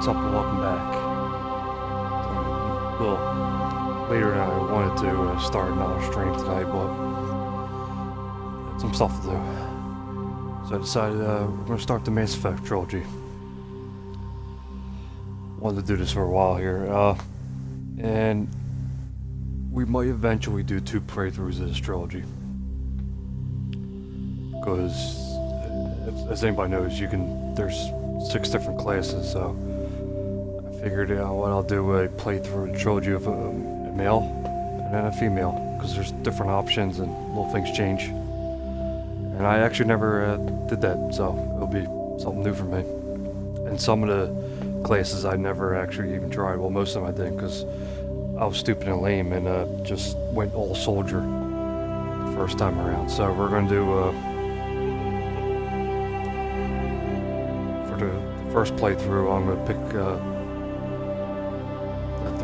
What's up and welcome back. A little later than I wanted to start another stream tonight, but some stuff to do. So I decided we're going to start the Mass Effect trilogy. Wanted to do this for a while here, and we might eventually do 2 playthroughs of this trilogy. Because, as anybody knows, there's 6 different classes, so I figured what I'll do a playthrough a trilogy of a male and then a female, because there's different options and little things change. And I actually never did that, so it'll be something new for me. And some of the classes I never actually even tried. Well, most of them I didn't, because I was stupid and lame and just went all soldier the first time around. So we're going to do, for the first playthrough, I'm going to pick the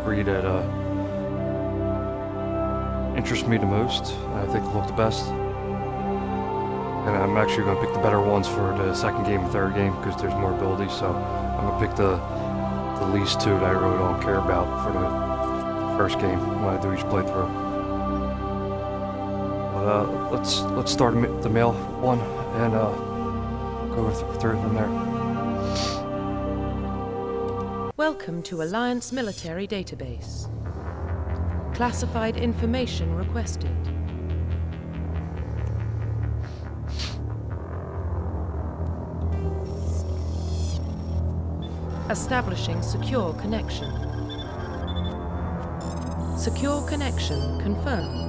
3 that interest me the most, and I think look the best. And I'm actually going to pick the better ones for the second game and third game, because there's more abilities. So I'm going to pick the least 2 that I really don't care about for the first game when I do each playthrough. But let's start the male one and go through from there. Welcome to Alliance Military Database. Classified information requested. Establishing secure connection. Secure connection confirmed.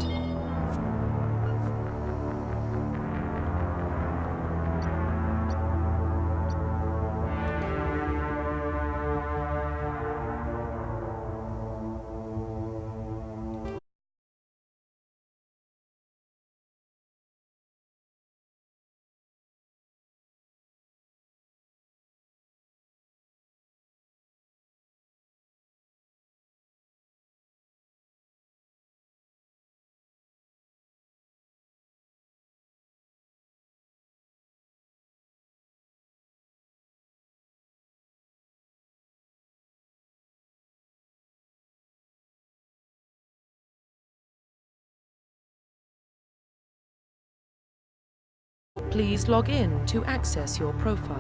Please log in to access your profile.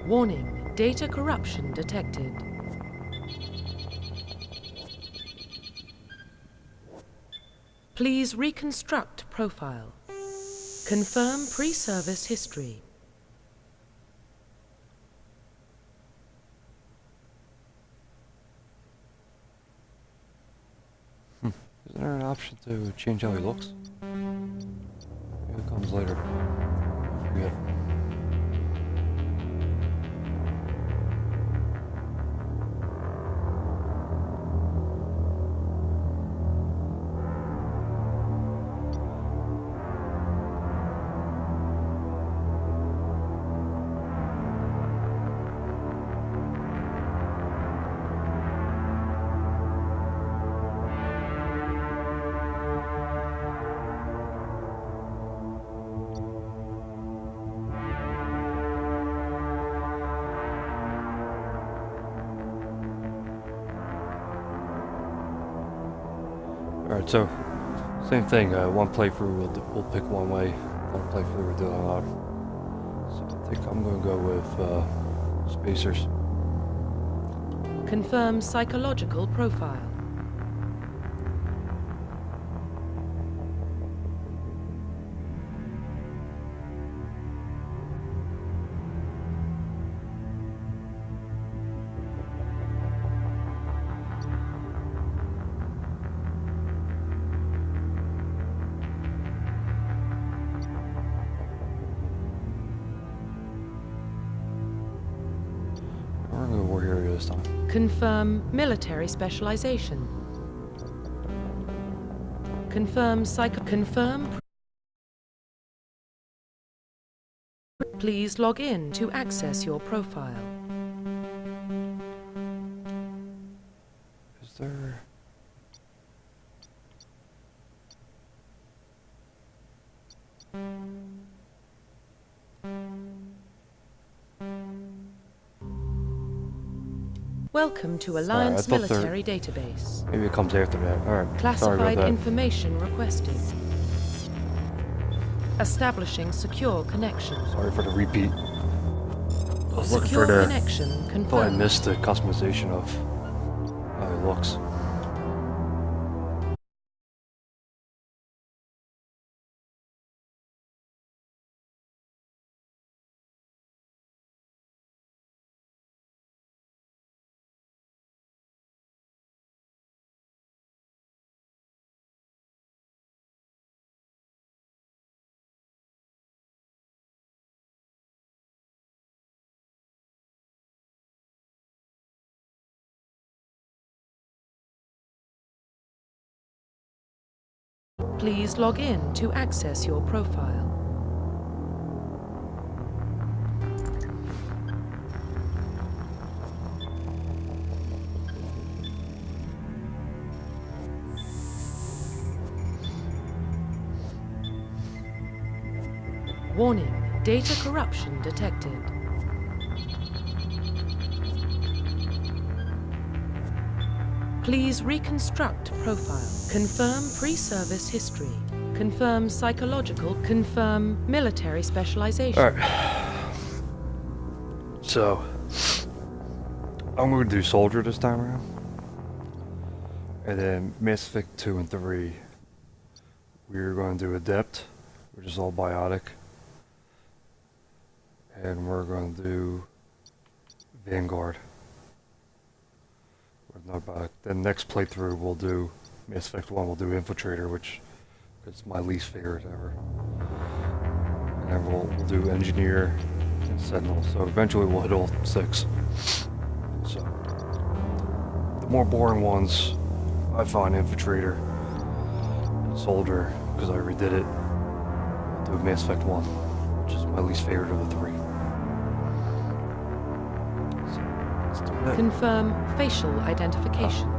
Warning, data corruption detected. Please reconstruct profile. Confirm pre-service history. Is there an option to change how he looks? Maybe it comes later. I forget. Alright, so same thing. One playthrough we'll pick one way, one playthrough we'll do another. So I think I'm going to go with spacers. Confirm psychological profile. We're going to warrior this time. Confirm military specialization. Confirm Please log in to access your profile. Is there... Welcome to Alright, Alliance I thought there- Military Database. Maybe it comes after that. Alright, sorry about Classified that. information requested. Establishing secure connection. Sorry for the repeat. I was looking Secure for the... connection I thought I confirmed. missed the customization of how it looks. Please log in to access your profile. Warning, data corruption detected. Please reconstruct profile. Confirm pre-service history. Confirm psychological. Confirm military specialization. Alright. So, I'm going to do Soldier this time around. And then Mass Effect 2 and 3, we're going to do Adept, which is all biotic. And we're going to do Vanguard. With no biotic. Then next playthrough we'll do Mass Effect 1, we'll do Infiltrator, which is my least favorite ever. And then we'll do Engineer and Sentinel. So eventually we'll hit all 6. So, the more boring ones, I find Infiltrator and Soldier, because I redid it. I'll do Mass Effect 1, which is my least favorite of the 3. So, let's do that. Confirm facial identification.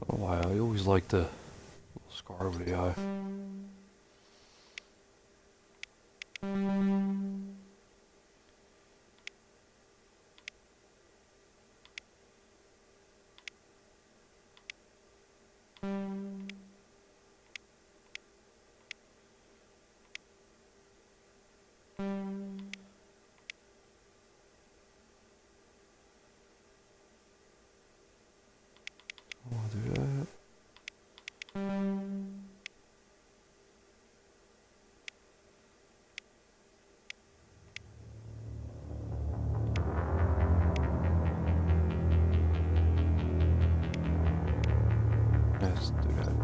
Oh wow, I always like the little scar over the eye. I'll do that. Let's do that.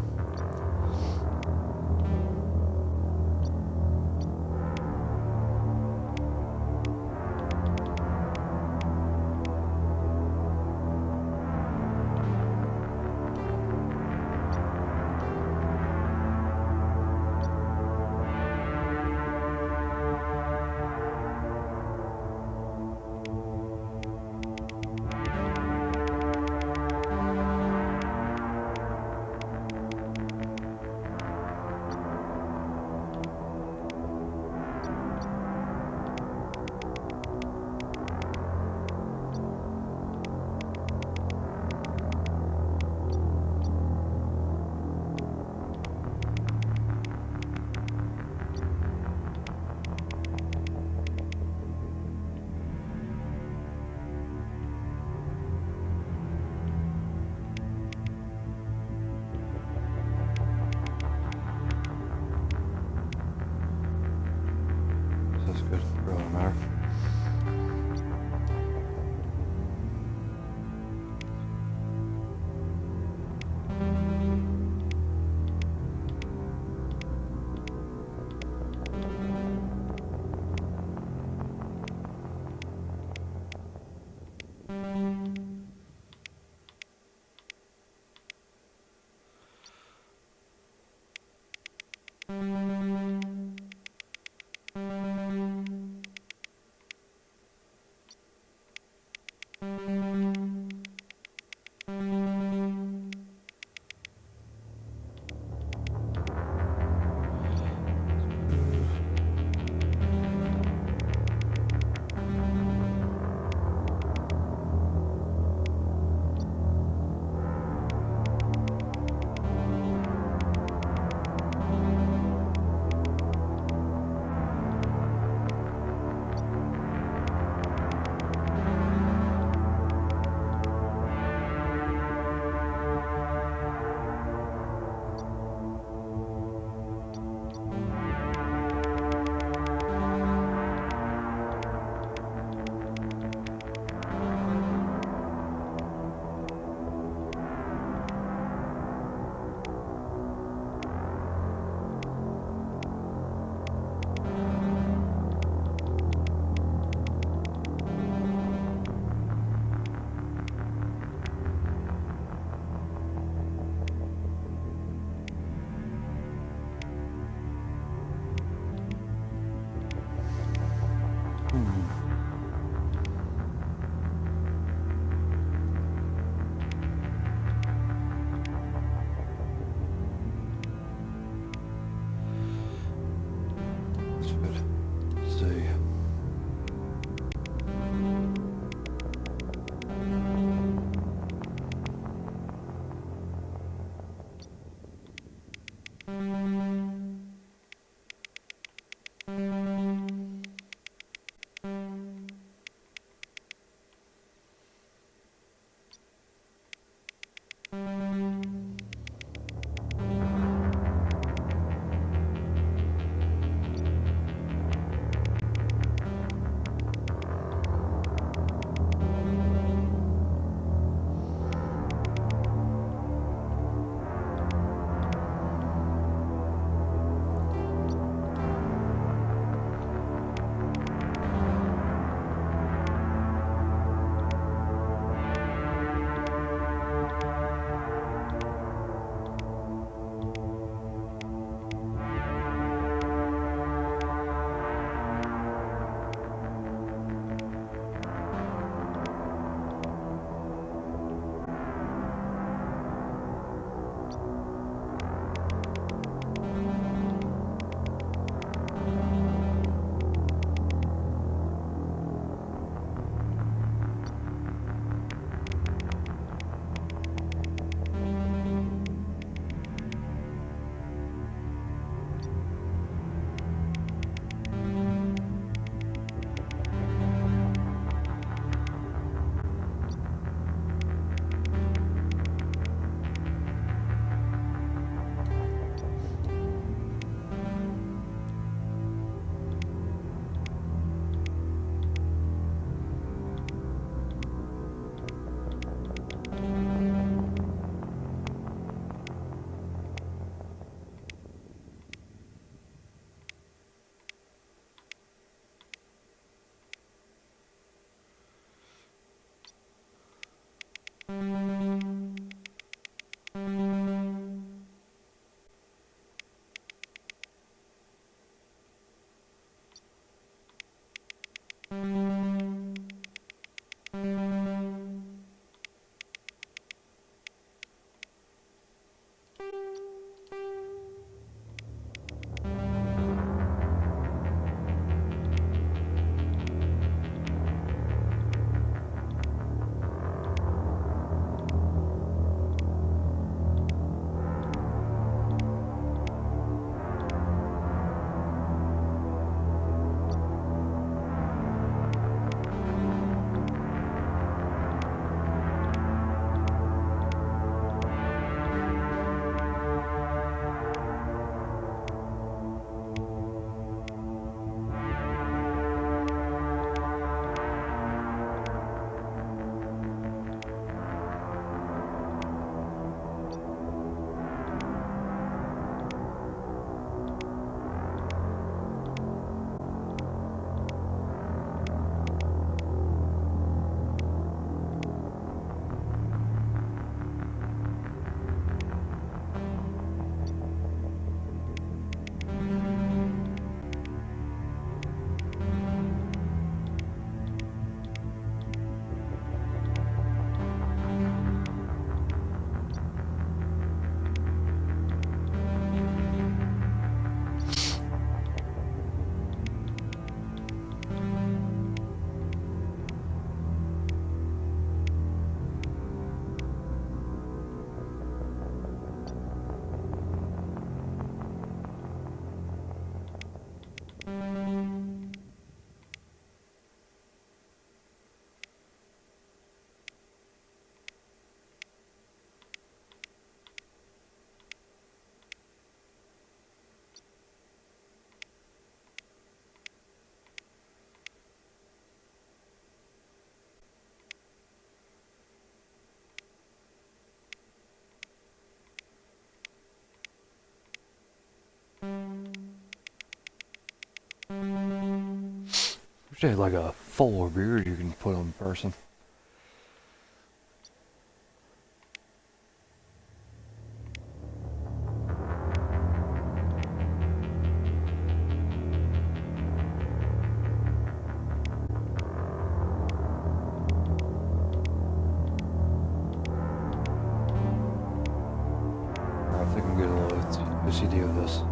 She had like a fuller beard you can put on a person. I think I'm getting a little OCD of this.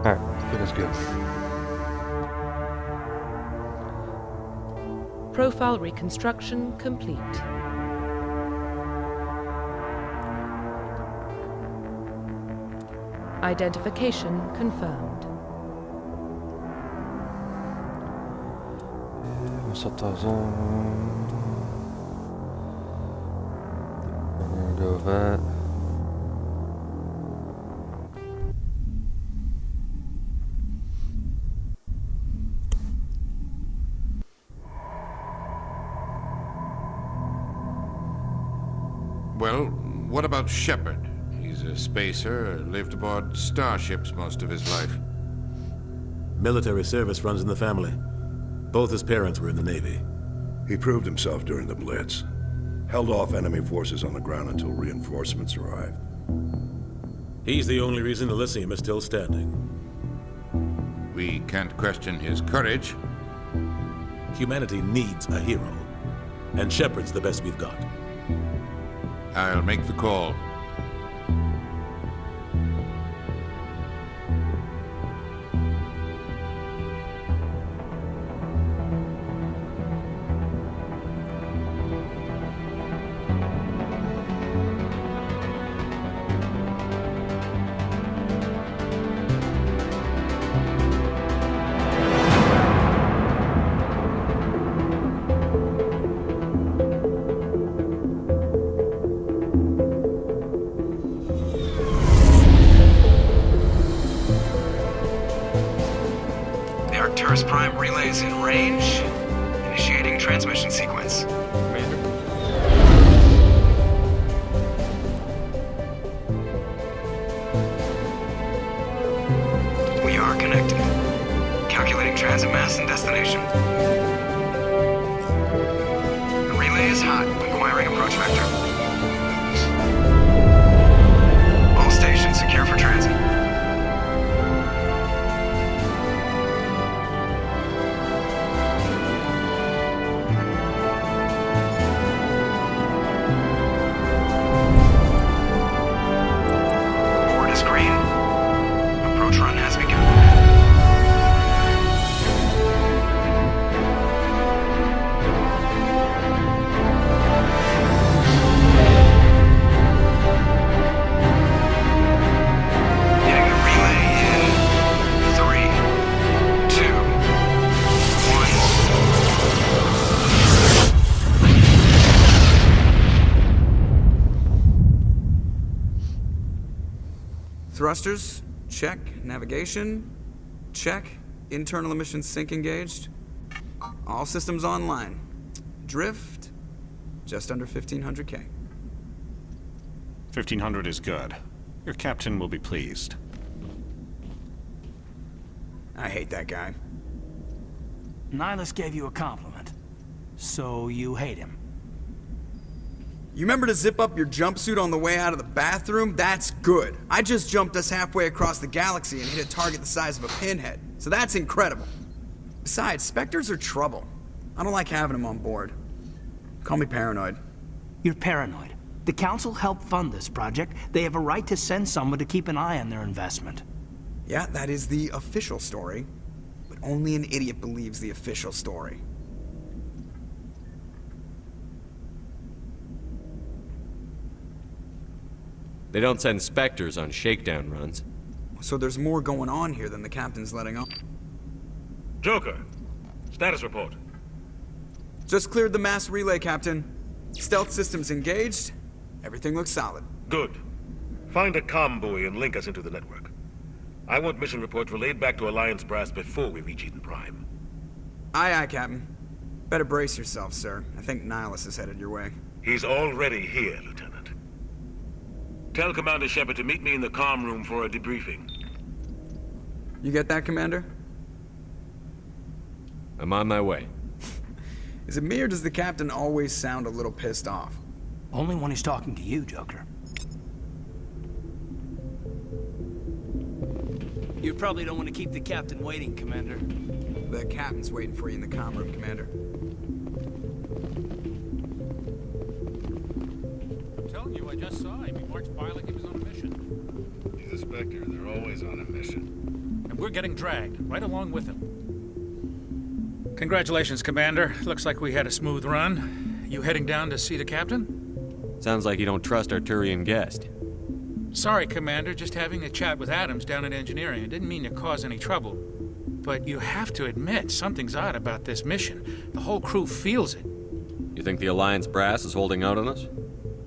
Alright, I think that's good. Profile reconstruction complete. Identification confirmed. On set those on. We're gonna go with that. Well, what about Shepard? He's a spacer, lived aboard starships most of his life. Military service runs in the family. Both his parents were in the Navy. He proved himself during the Blitz. Held off enemy forces on the ground until reinforcements arrived. He's the only reason Elysium is still standing. We can't question his courage. Humanity needs a hero. And Shepard's the best we've got. I'll make the call. Arcturus Prime relays in range. Initiating transmission sequence. We are connected. Calculating transit mass and destination. The relay is hot. Acquiring approach vector. All stations secure for transit. Thrusters, check. Navigation, check. Internal emissions sync engaged. All systems online. Drift, just under 1500K. 1500 is good. Your captain will be pleased. I hate that guy. Nihilus gave you a compliment, so you hate him. You remember to zip up your jumpsuit on the way out of the bathroom? That's good. I just jumped us halfway across the galaxy and hit a target the size of a pinhead, so that's incredible. Besides, Spectres are trouble. I don't like having them on board. Call me paranoid. You're paranoid. The Council helped fund this project. They have a right to send someone to keep an eye on their investment. Yeah, that is the official story. But only an idiot believes the official story. They don't send Spectres on shakedown runs. So there's more going on here than the captain's letting on. Joker, status report. Just cleared the mass relay, Captain. Stealth systems engaged. Everything looks solid. Good. Find a comm buoy and link us into the network. I want mission reports relayed back to Alliance brass before we reach Eden Prime. Aye, aye, Captain. Better brace yourself, sir. I think Nihilus is headed your way. He's already here, Lieutenant. Tell Commander Shepard to meet me in the comm room for a debriefing. You get that, Commander? I'm on my way. Is it me or does the Captain always sound a little pissed off? Only when he's talking to you, Joker. You probably don't want to keep the Captain waiting, Commander. The Captain's waiting for you in the comm room, Commander. I'm telling you, I just saw him. He marched by like he was on a mission. He's a Spectre. They're always on a mission. And we're getting dragged, right along with him. Congratulations, Commander. Looks like we had a smooth run. You heading down to see the Captain? Sounds like you don't trust our Turian guest. Sorry, Commander. Just having a chat with Adams down at Engineering. I didn't mean to cause any trouble. But you have to admit, something's odd about this mission. The whole crew feels it. You think the Alliance brass is holding out on us?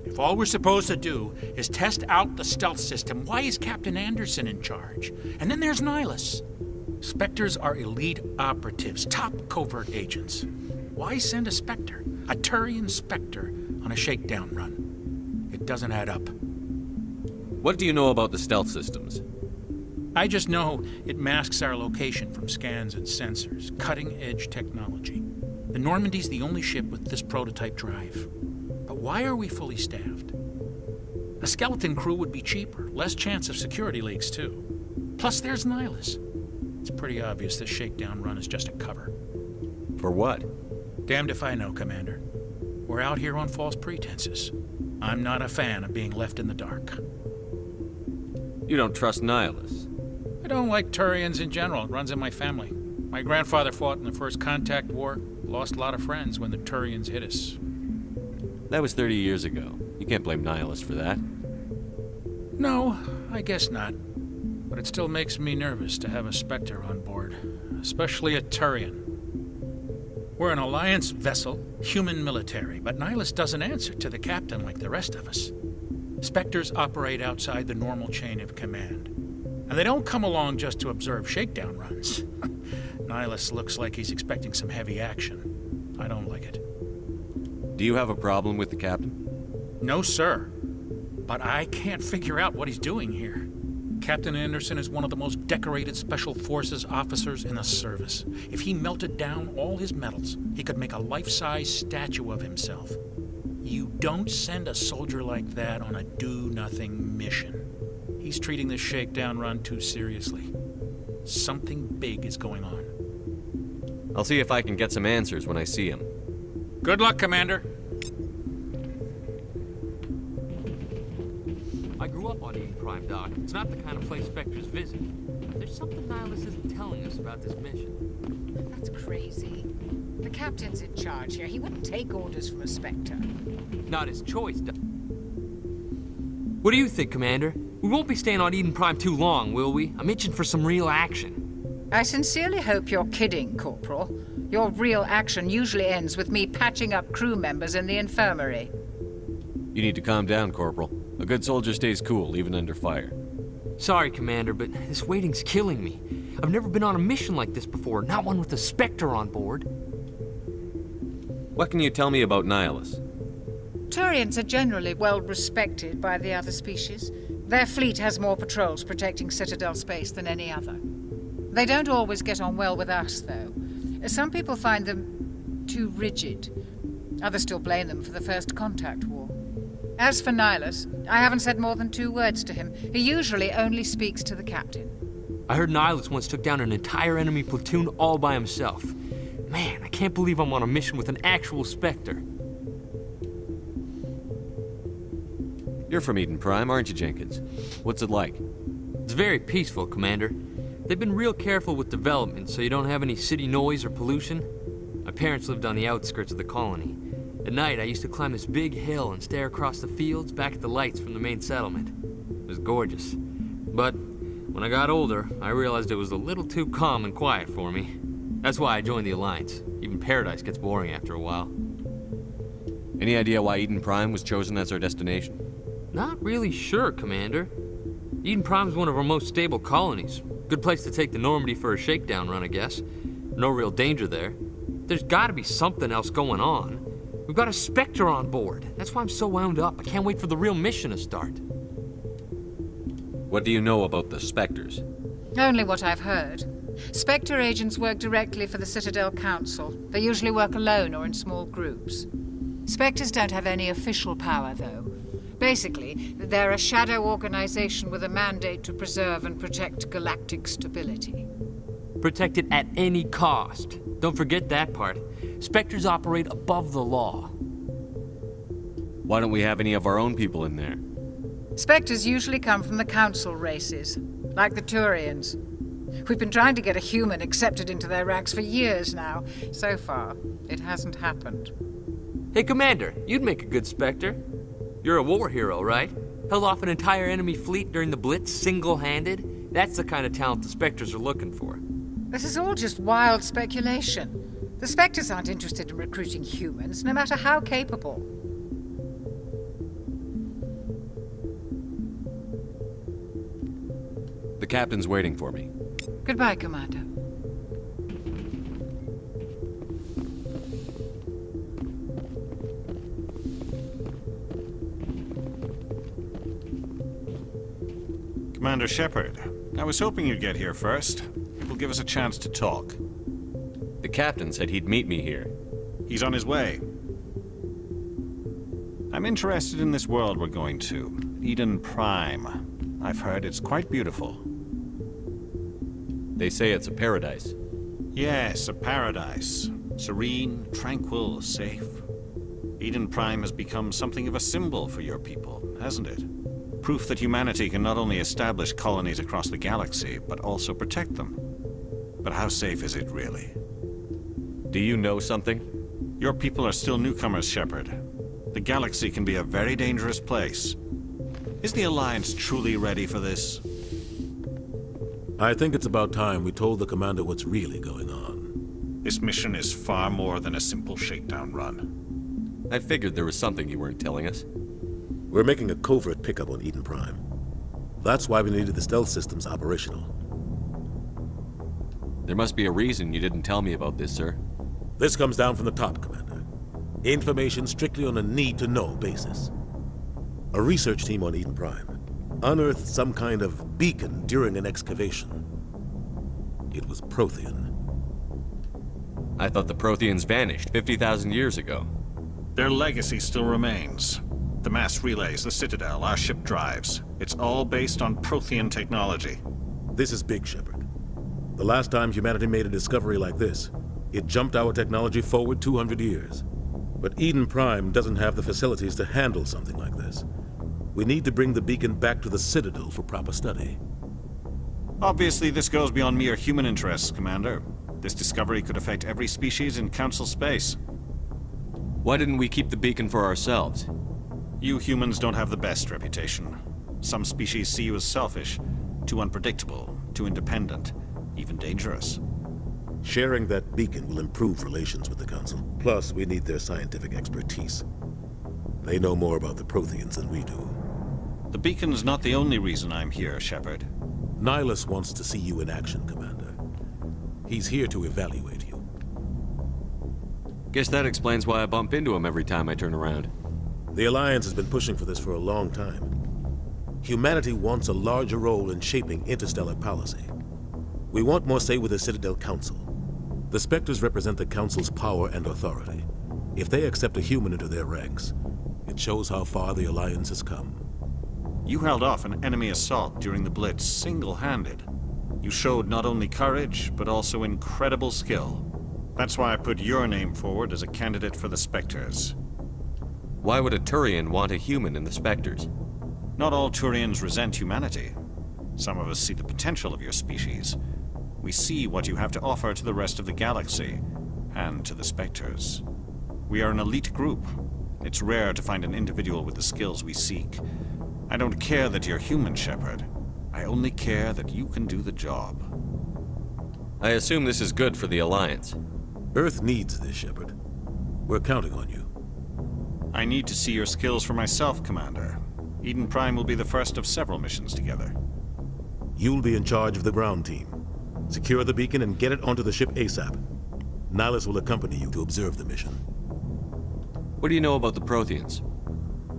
If all we're supposed to do is test out the stealth system, why is Captain Anderson in charge? And then there's Nihilus. Spectres are elite operatives, top covert agents. Why send a Spectre, a Turian Spectre, on a shakedown run? It doesn't add up. What do you know about the stealth systems? I just know it masks our location from scans and sensors, cutting-edge technology. The Normandy's the only ship with this prototype drive. But why are we fully staffed? A skeleton crew would be cheaper, less chance of security leaks, too. Plus, there's Nihilus. It's pretty obvious this shakedown run is just a cover. For what? Damned if I know, Commander. We're out here on false pretenses. I'm not a fan of being left in the dark. You don't trust Nihilus? I don't like Turians in general. It runs in my family. My grandfather fought in the First Contact War. Lost a lot of friends when the Turians hit us. That was 30 years ago. You can't blame Nihilus for that. No, I guess not. But it still makes me nervous to have a Spectre on board. Especially a Turian. We're an Alliance vessel, human military, but Nihilus doesn't answer to the Captain like the rest of us. Spectres operate outside the normal chain of command. And they don't come along just to observe shakedown runs. Nihilus looks like he's expecting some heavy action. I don't like it. Do you have a problem with the Captain? No, sir. But I can't figure out what he's doing here. Captain Anderson is one of the most decorated Special Forces officers in the service. If he melted down all his medals, he could make a life-size statue of himself. You don't send a soldier like that on a do-nothing mission. He's treating this shakedown run too seriously. Something big is going on. I'll see if I can get some answers when I see him. Good luck, Commander. I grew up on Eden Prime, Doc. It's not the kind of place Spectres visit. There's something Nihilus isn't telling us about this mission. That's crazy. The Captain's in charge here. He wouldn't take orders from a Spectre. Not his choice, Doc. What do you think, Commander? We won't be staying on Eden Prime too long, will we? I'm itching for some real action. I sincerely hope you're kidding, Corporal. Your real action usually ends with me patching up crew members in the infirmary. You need to calm down, Corporal. A good soldier stays cool, even under fire. Sorry, Commander, but this waiting's killing me. I've never been on a mission like this before, not one with a Spectre on board. What can you tell me about Nihilus? Turians are generally well respected by the other species. Their fleet has more patrols protecting Citadel space than any other. They don't always get on well with us, though. Some people find them too rigid. Others still blame them for the First Contact War. As for Nihilus, I haven't said more than 2 words to him. He usually only speaks to the captain. I heard Nihilus once took down an entire enemy platoon all by himself. Man, I can't believe I'm on a mission with an actual Spectre. You're from Eden Prime, aren't you, Jenkins? What's it like? It's very peaceful, Commander. They've been real careful with development, so you don't have any city noise or pollution. My parents lived on the outskirts of the colony. At night, I used to climb this big hill and stare across the fields back at the lights from the main settlement. It was gorgeous. But when I got older, I realized it was a little too calm and quiet for me. That's why I joined the Alliance. Even Paradise gets boring after a while. Any idea why Eden Prime was chosen as our destination? Not really sure, Commander. Eden Prime's one of our most stable colonies. Good place to take the Normandy for a shakedown run, I guess. No real danger there. There's gotta be something else going on. We've got a Spectre on board. That's why I'm so wound up. I can't wait for the real mission to start. What do you know about the Spectres? Only what I've heard. Spectre agents work directly for the Citadel Council. They usually work alone or in small groups. Spectres don't have any official power, though. Basically, they're a shadow organization with a mandate to preserve and protect galactic stability. Protect it at any cost. Don't forget that part. Spectres operate above the law. Why don't we have any of our own people in there? Spectres usually come from the Council races, like the Turians. We've been trying to get a human accepted into their ranks for years now. So far, it hasn't happened. Hey, Commander, you'd make a good Spectre. You're a war hero, right? Held off an entire enemy fleet during the Blitz single-handed? That's the kind of talent the Spectres are looking for. This is all just wild speculation. The Spectres aren't interested in recruiting humans, no matter how capable. The captain's waiting for me. Goodbye, Commander. Commander Shepard, I was hoping you'd get here first. It will give us a chance to talk. The captain said he'd meet me here. He's on his way. I'm interested in this world we're going to, Eden Prime. I've heard it's quite beautiful. They say it's a paradise. Yes, a paradise. Serene, tranquil, safe. Eden Prime has become something of a symbol for your people, hasn't it? Proof that humanity can not only establish colonies across the galaxy, but also protect them. But how safe is it, really? Do you know something? Your people are still newcomers, Shepard. The galaxy can be a very dangerous place. Is the Alliance truly ready for this? I think it's about time we told the commander what's really going on. This mission is far more than a simple shakedown run. I figured there was something you weren't telling us. We're making a covert pickup on Eden Prime. That's why we needed the stealth systems operational. There must be a reason you didn't tell me about this, sir. This comes down from the top, Commander. Information strictly on a need-to-know basis. A research team on Eden Prime unearthed some kind of beacon during an excavation. It was Prothean. I thought the Protheans vanished 50,000 years ago. Their legacy still remains. The mass relays, the Citadel, our ship drives. It's all based on Prothean technology. This is big, Shepard. The last time humanity made a discovery like this, it jumped our technology forward 200 years. But Eden Prime doesn't have the facilities to handle something like this. We need to bring the beacon back to the Citadel for proper study. Obviously, this goes beyond mere human interests, Commander. This discovery could affect every species in Council space. Why didn't we keep the beacon for ourselves? You humans don't have the best reputation. Some species see you as selfish, too unpredictable, too independent, even dangerous. Sharing that beacon will improve relations with the Council. Plus, we need their scientific expertise. They know more about the Protheans than we do. The beacon's not the only reason I'm here, Shepard. Nihilus wants to see you in action, Commander. He's here to evaluate you. Guess that explains why I bump into him every time I turn around. The Alliance has been pushing for this for a long time. Humanity wants a larger role in shaping interstellar policy. We want more say with the Citadel Council. The Spectres represent the Council's power and authority. If they accept a human into their ranks, it shows how far the Alliance has come. You held off an enemy assault during the Blitz single-handed. You showed not only courage, but also incredible skill. That's why I put your name forward as a candidate for the Spectres. Why would a Turian want a human in the Spectres? Not all Turians resent humanity. Some of us see the potential of your species. We see what you have to offer to the rest of the galaxy, and to the Spectres. We are an elite group. It's rare to find an individual with the skills we seek. I don't care that you're human, Shepard. I only care that you can do the job. I assume this is good for the Alliance. Earth needs this, Shepard. We're counting on you. I need to see your skills for myself, Commander. Eden Prime will be the first of several missions together. You'll be in charge of the ground team. Secure the beacon and get it onto the ship ASAP. Nihilus will accompany you to observe the mission. What do you know about the Protheans?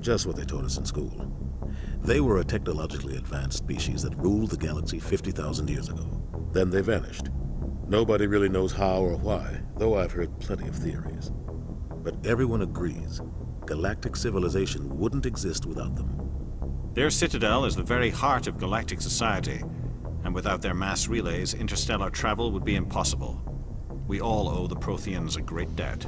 Just what they taught us in school. They were a technologically advanced species that ruled the galaxy 50,000 years ago. Then they vanished. Nobody really knows how or why, though I've heard plenty of theories. But everyone agrees, galactic civilization wouldn't exist without them. Their citadel is the very heart of galactic society, and without their mass relays, interstellar travel would be impossible. We all owe the Protheans a great debt.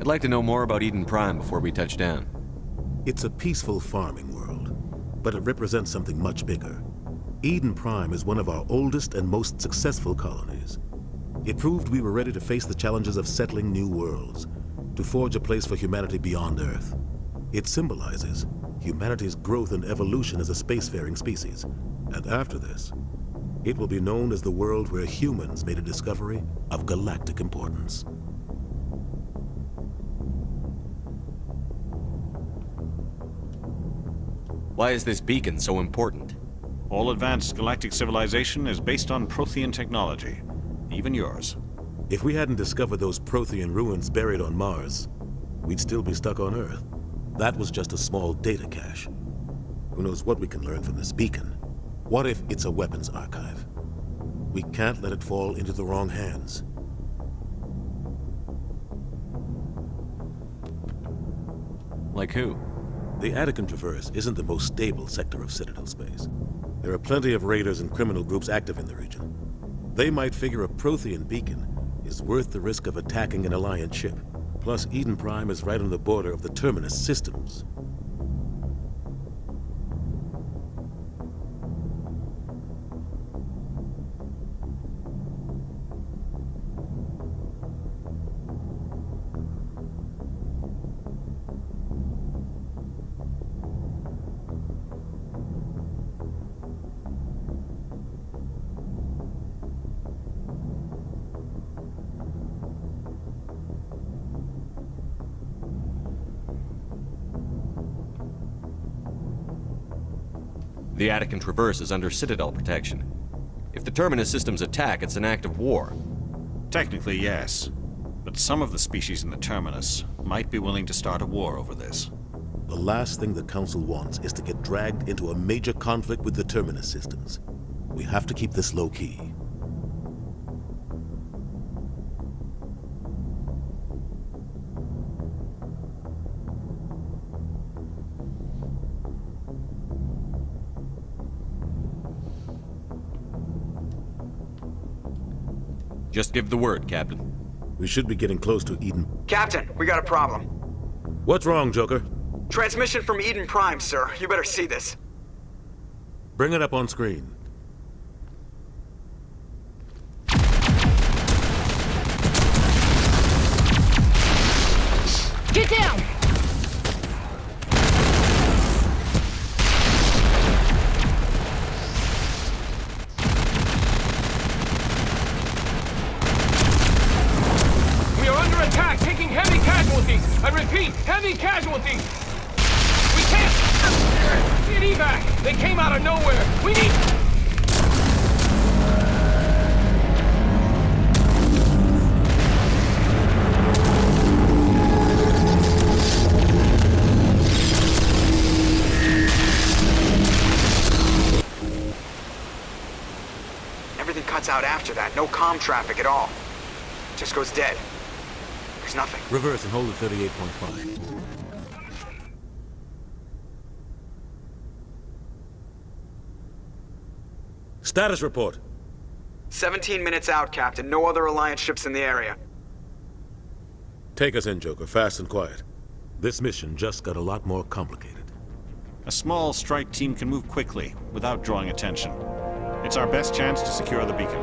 I'd like to know more about Eden Prime before we touch down. It's a peaceful farming world, but it represents something much bigger. Eden Prime is one of our oldest and most successful colonies. It proved we were ready to face the challenges of settling new worlds, to forge a place for humanity beyond Earth. It symbolizes humanity's growth and evolution as a spacefaring species. And after this, it will be known as the world where humans made a discovery of galactic importance. Why is this beacon so important? All advanced galactic civilization is based on Prothean technology, even yours. If we hadn't discovered those Prothean ruins buried on Mars, we'd still be stuck on Earth. That was just a small data cache. Who knows what we can learn from this beacon? What if it's a weapons archive? We can't let it fall into the wrong hands. Like who? The Attican Traverse isn't the most stable sector of Citadel space. There are plenty of raiders and criminal groups active in the region. They might figure a Prothean beacon is worth the risk of attacking an Alliance ship. Plus, Eden Prime is right on the border of the Terminus systems. The Attican Traverse is under Citadel protection. If the Terminus systems attack, it's an act of war. Technically, yes. But some of the species in the Terminus might be willing to start a war over this. The last thing the Council wants is to get dragged into a major conflict with the Terminus systems. We have to keep this low-key. Just give the word, Captain. We should be getting close to Eden. Captain, we got a problem. What's wrong, Joker? Transmission from Eden Prime, sir. You better see this. Bring it up on screen. Get down! We are under Heavy casualties! We can't... Need evac! They came out of nowhere! We need... Everything cuts out after that. No comm traffic at all. Just goes dead. There's nothing. Reverse and hold at 38.5. Status report. 17 minutes out, Captain. No other Alliance ships in the area. Take us in, Joker, fast and quiet. This mission just got a lot more complicated. A small strike team can move quickly, without drawing attention. It's our best chance to secure the beacon.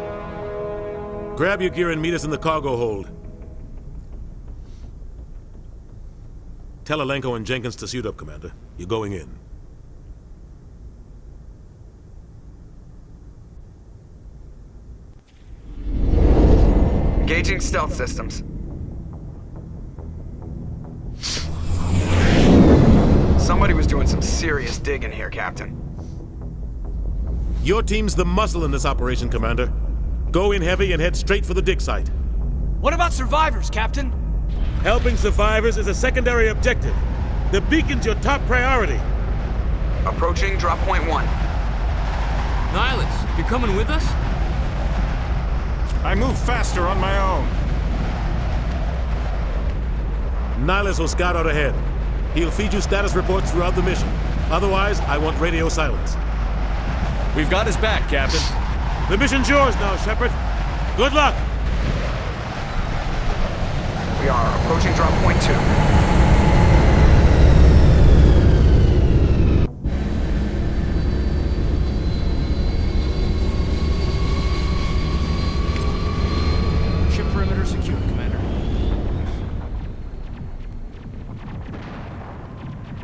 Grab your gear and meet us in the cargo hold. Tell Alenko and Jenkins to suit up, Commander. You're going in. Engaging stealth systems. Somebody was doing some serious digging here, Captain. Your team's the muscle in this operation, Commander. Go in heavy and head straight for the dig site. What about survivors, Captain? Helping survivors is a secondary objective. The beacon's your top priority. Approaching drop point 1. Nihilus, you're coming with us? I move faster on my own. Nihilus will scout out ahead. He'll feed you status reports throughout the mission. Otherwise, I want radio silence. We've got his back, Captain. The mission's yours now, Shepard. Good luck! We are approaching drop point 2. Ship perimeter secured, Commander.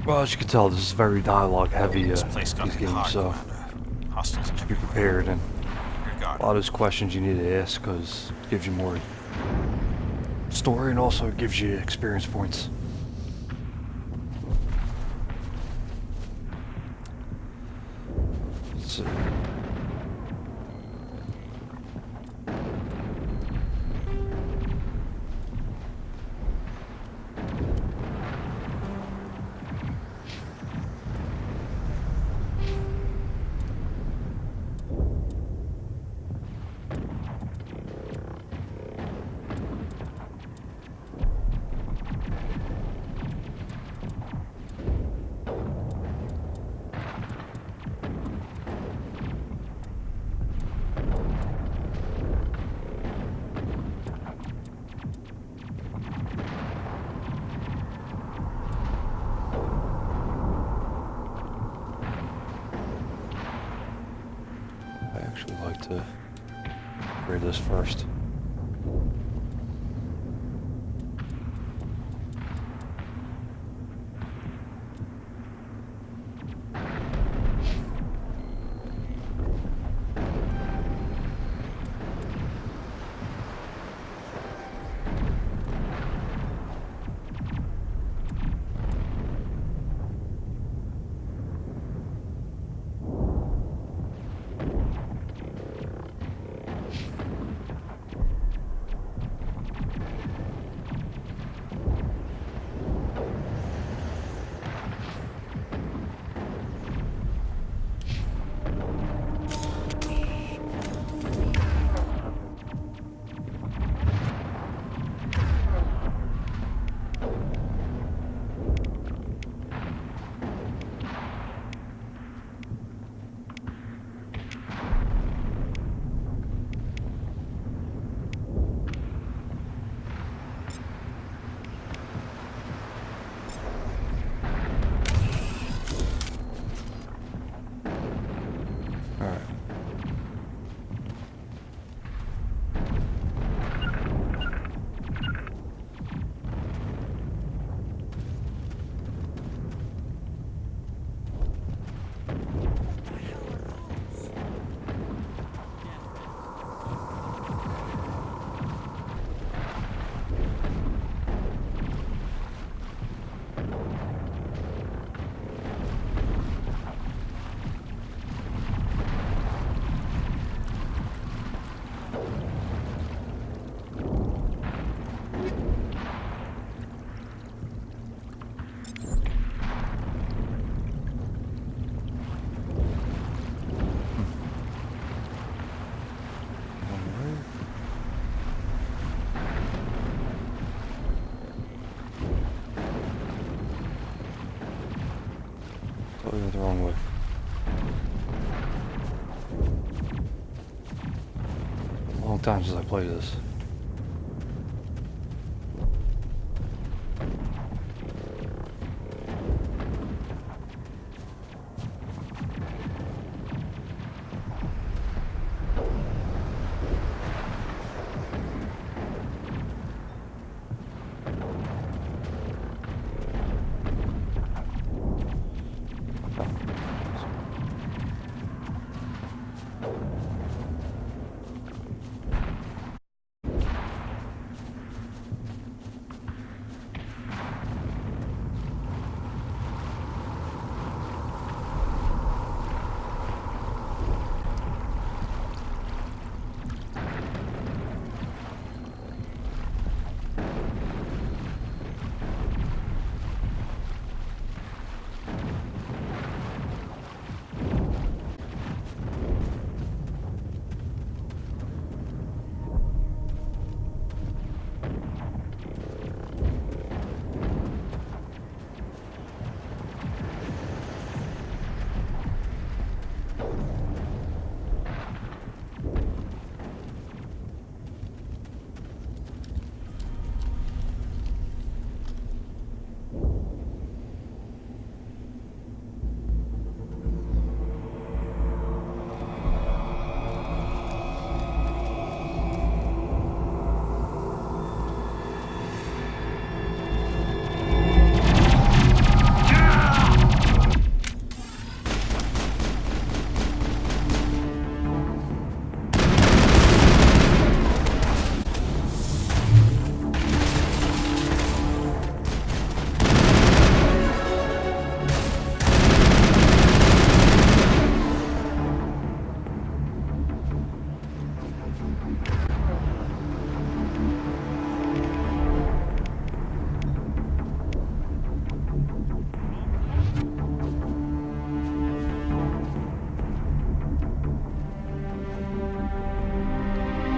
Well, as you can tell, this is very dialogue heavy, This place got these to be games, hard, so Commander. Hostiles just be prepared, and a lot of those questions you need to ask, because it gives you more story, and also it gives you experience points. Let's see. I actually like to read this first. the wrong way. Long time since I played this.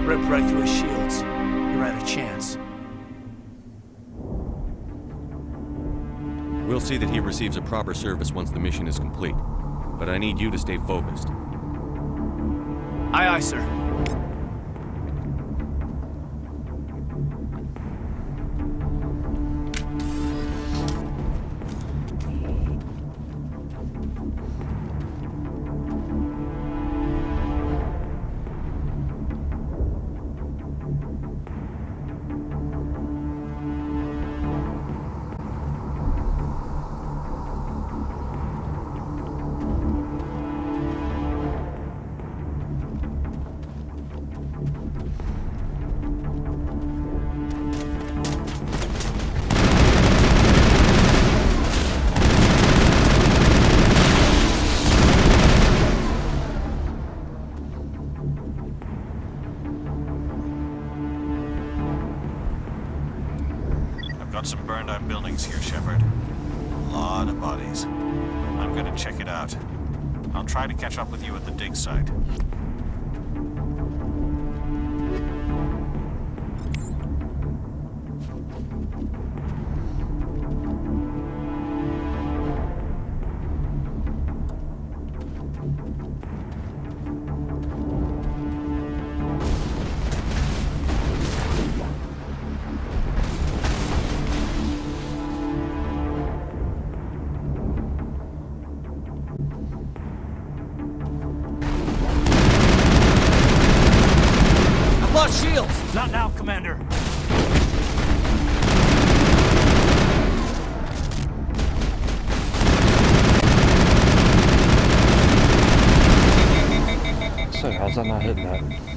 Ripped right through his shields. You're out of chance. We'll see that he receives a proper service once the mission is complete. But I need you to stay focused. Aye, aye, sir. Got some burned out buildings here, Shepard. A lot of bodies. I'm gonna check it out. I'll try to catch up with you at the dig site. Shields! Not now, Commander. So, how's that not hitting that?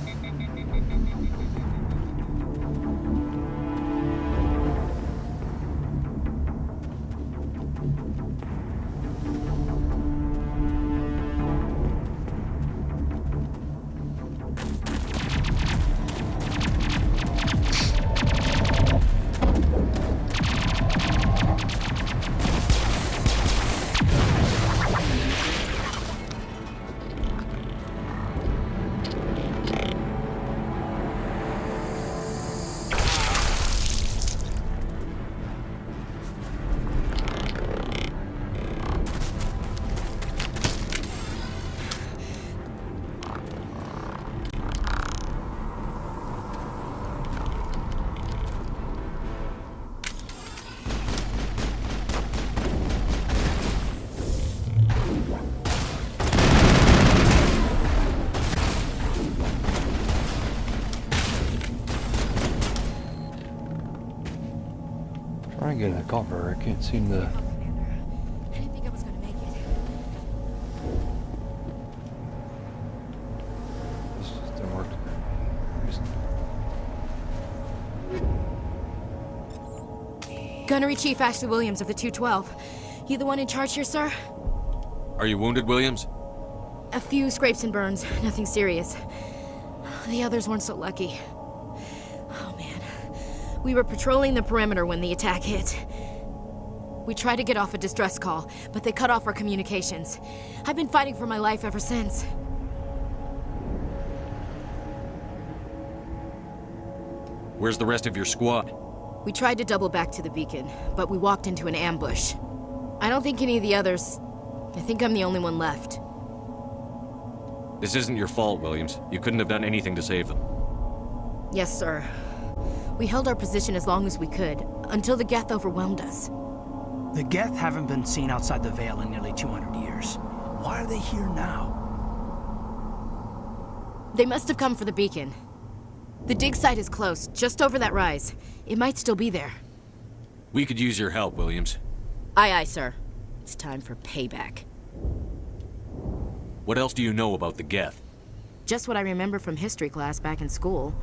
trying to get in a cover. I can't seem to. I didn't think I was gonna make it. This just didn't work. Gunnery Chief Ashley Williams of the 212. You the one in charge here, sir? Are you wounded, Williams? A few scrapes and burns, nothing serious. The others weren't so lucky. Oh man. We were patrolling the perimeter when the attack hit. We tried to get off a distress call, but they cut off our communications. I've been fighting for my life ever since. Where's the rest of your squad? We tried to double back to the beacon, but we walked into an ambush. I don't think any of the others... I think I'm the only one left. This isn't your fault, Williams. You couldn't have done anything to save them. Yes, sir. We held our position as long as we could, until the Geth overwhelmed us. The Geth haven't been seen outside the Veil in nearly 200 years. Why are they here now? They must have come for the beacon. The dig site is close, just over that rise. It might still be there. We could use your help, Williams. Aye, aye, sir. It's time for payback. What else do you know about the Geth? Just what I remember from history class back in school.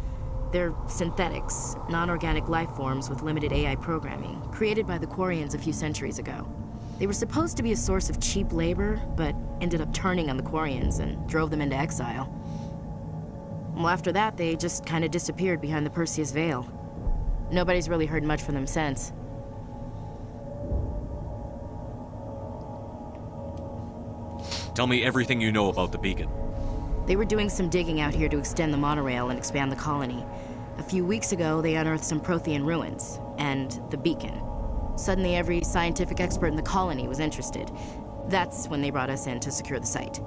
They're synthetics, non-organic life forms with limited AI programming, created by the Quarians a few centuries ago. They were supposed to be a source of cheap labor, but ended up turning on the Quarians and drove them into exile. Well, after that, they just kind of disappeared behind the Perseus Veil. Nobody's really heard much from them since. Tell me everything you know about the beacon. They were doing some digging out here to extend the monorail and expand the colony. A few weeks ago, they unearthed some Prothean ruins, and the beacon. Suddenly, every scientific expert in the colony was interested. That's when they brought us in to secure the site.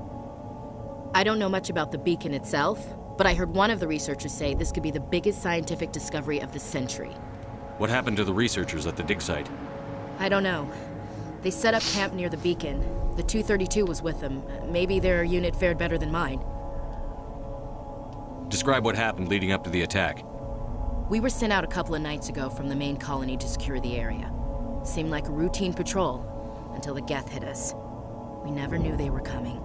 I don't know much about the beacon itself, but I heard one of the researchers say this could be the biggest scientific discovery of the century. What happened to the researchers at the dig site? I don't know. They set up camp near the beacon. The 232 was with them. Maybe their unit fared better than mine. Describe what happened leading up to the attack. We were sent out a couple of nights ago from the main colony to secure the area. Seemed like a routine patrol, until the Geth hit us. We never knew they were coming.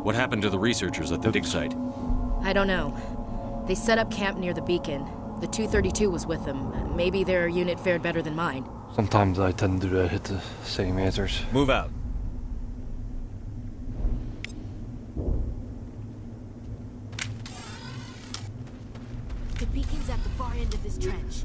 What happened to the researchers at the dig site? I don't know. They set up camp near the beacon. The 232 was with them. Maybe their unit fared better than mine. Sometimes I tend to hit the same answers. Move out. The beacon's at the far end of this trench.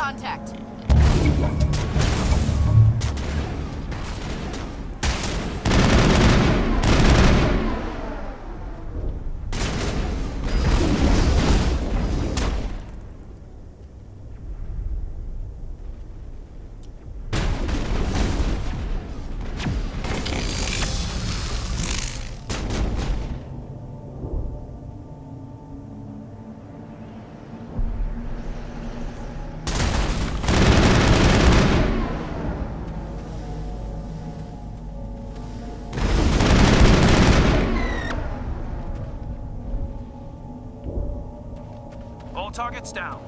contact. All targets down.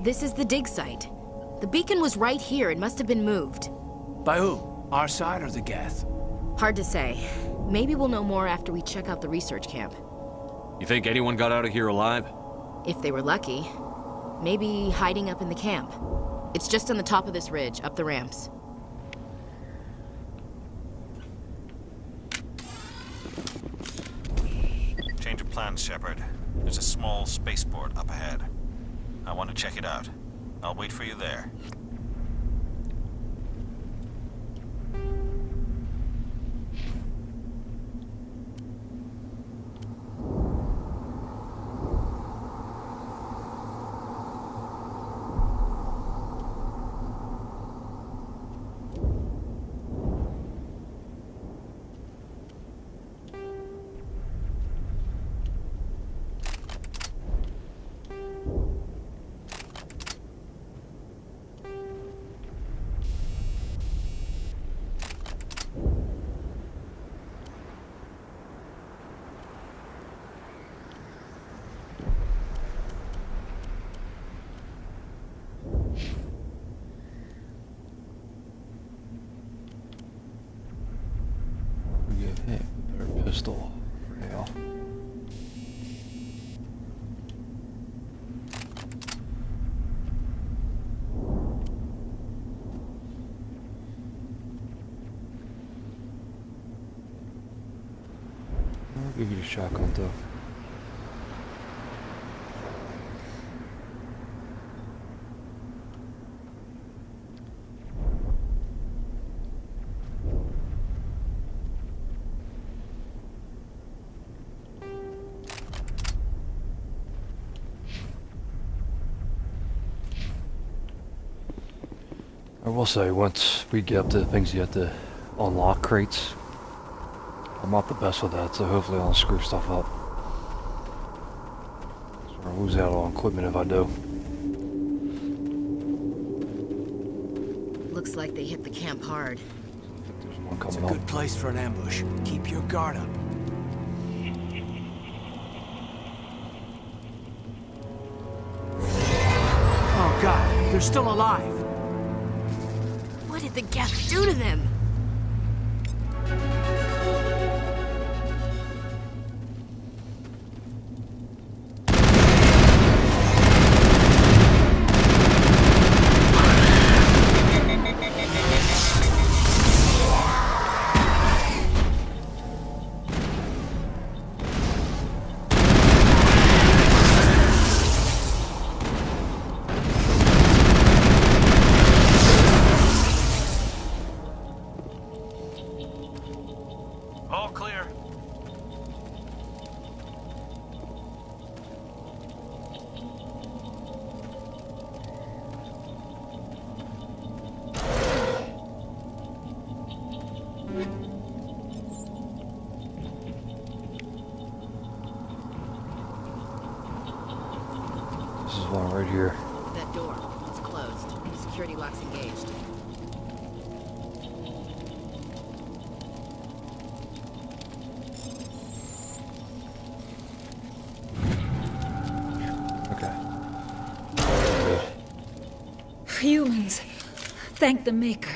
This is the dig site. The beacon was right here. It must have been moved. By who? Our side or the Geth? Hard to say. Maybe we'll know more after we check out the research camp. You think anyone got out of here alive? If they were lucky. Maybe hiding up in the camp. It's just on the top of this ridge, up the ramps. Change of plans, Shepard. There's a small spaceport up ahead. I want to check it out. I'll wait for you there. Give him a better pistol for now. I'll give you the shotgun though. I will say, once we get up to the things you have to unlock crates, I'm not the best with that, so hopefully I don't screw stuff up. So I'll lose out on equipment if I do. Looks like they hit the camp hard. There's one It's a coming good up. place for an ambush. Keep your guard up. Oh God, they're still alive. What did the Geth do to them? All clear. This is one right here. That door. It's closed. Security lock's engaged. Okay. Humans. Thank the Maker.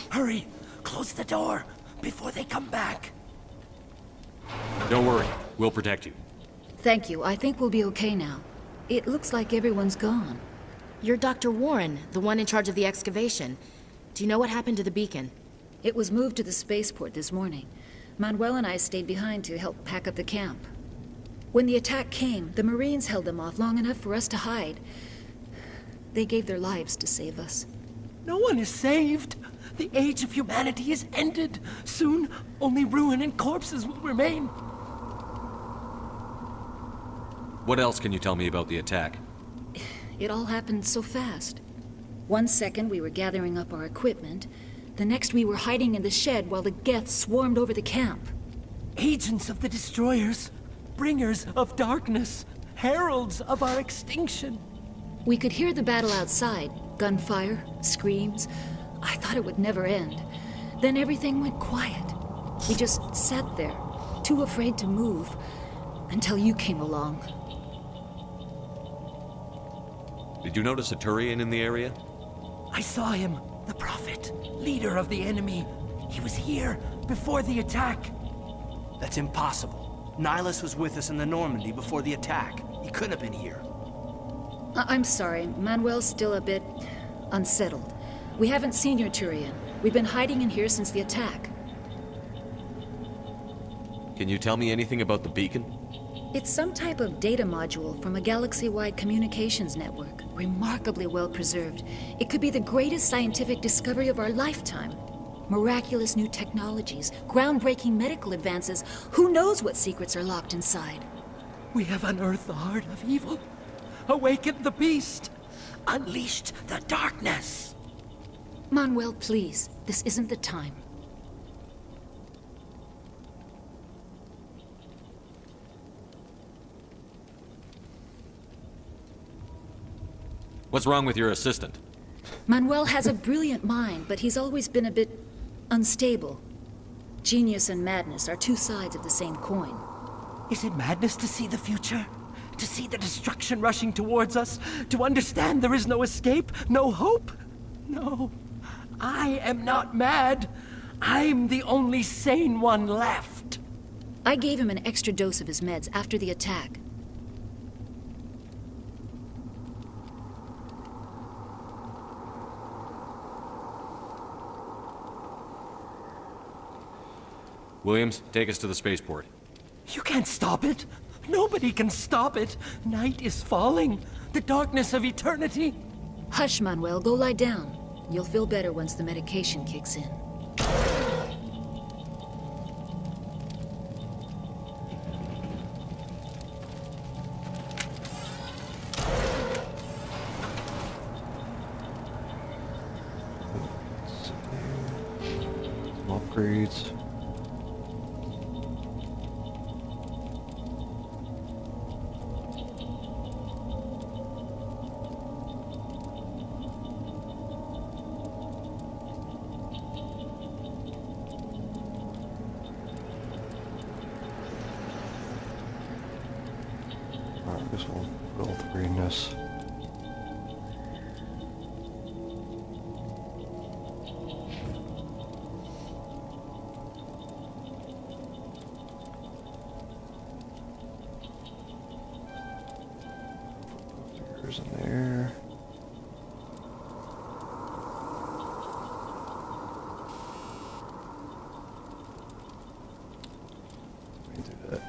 Hurry! Close the door before they come back. Don't worry. We'll protect you. Thank you. I think we'll be okay now. It looks like everyone's gone. You're Dr. Warren, the one in charge of the excavation. Do you know what happened to the beacon? It was moved to the spaceport this morning. Manuel and I stayed behind to help pack up the camp. When the attack came, the Marines held them off long enough for us to hide. They gave their lives to save us. No one is saved. The age of humanity is ended. Soon, only ruin and corpses will remain. What else can you tell me about the attack? It all happened so fast. 1 second we were gathering up our equipment. The next we were hiding in the shed while the Geth swarmed over the camp. Agents of the Destroyers, bringers of darkness, heralds of our extinction. We could hear the battle outside. Gunfire, screams. I thought it would never end. Then everything went quiet. We just sat there, too afraid to move, until you came along. Did you notice a Turian in the area? I saw him, the Prophet, leader of the enemy. He was here before the attack. That's impossible. Nihilus was with us in the Normandy before the attack. He couldn't have been here. I'm sorry, Manuel's still a bit unsettled. We haven't seen your Turian. We've been hiding in here since the attack. Can you tell me anything about the beacon? It's some type of data module from a galaxy-wide communications network, remarkably well preserved. It could be the greatest scientific discovery of our lifetime. Miraculous new technologies, groundbreaking medical advances. Who knows what secrets are locked inside? We have unearthed the heart of evil, awakened the beast, unleashed the darkness. Manuel, please. This isn't the time. What's wrong with your assistant? Manuel has a brilliant mind, but he's always been a bit unstable. Genius and madness are two sides of the same coin. Is it madness to see the future? To see the destruction rushing towards us? To understand there is no escape? No hope? No. I am not mad. I'm the only sane one left. I gave him an extra dose of his meds after the attack. Williams, take us to the spaceport. You can't stop it. Nobody can stop it. Night is falling. The darkness of eternity. Hush, Manuel. Go lie down. You'll feel better once the medication kicks in. Some upgrades. Alright, I guess we'll go upgrade this. There's in there. Let me do that.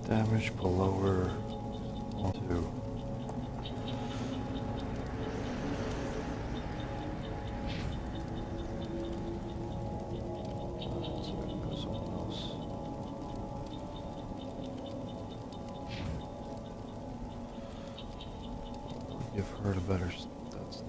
Damage below her. 1, 2. Give her the better stats.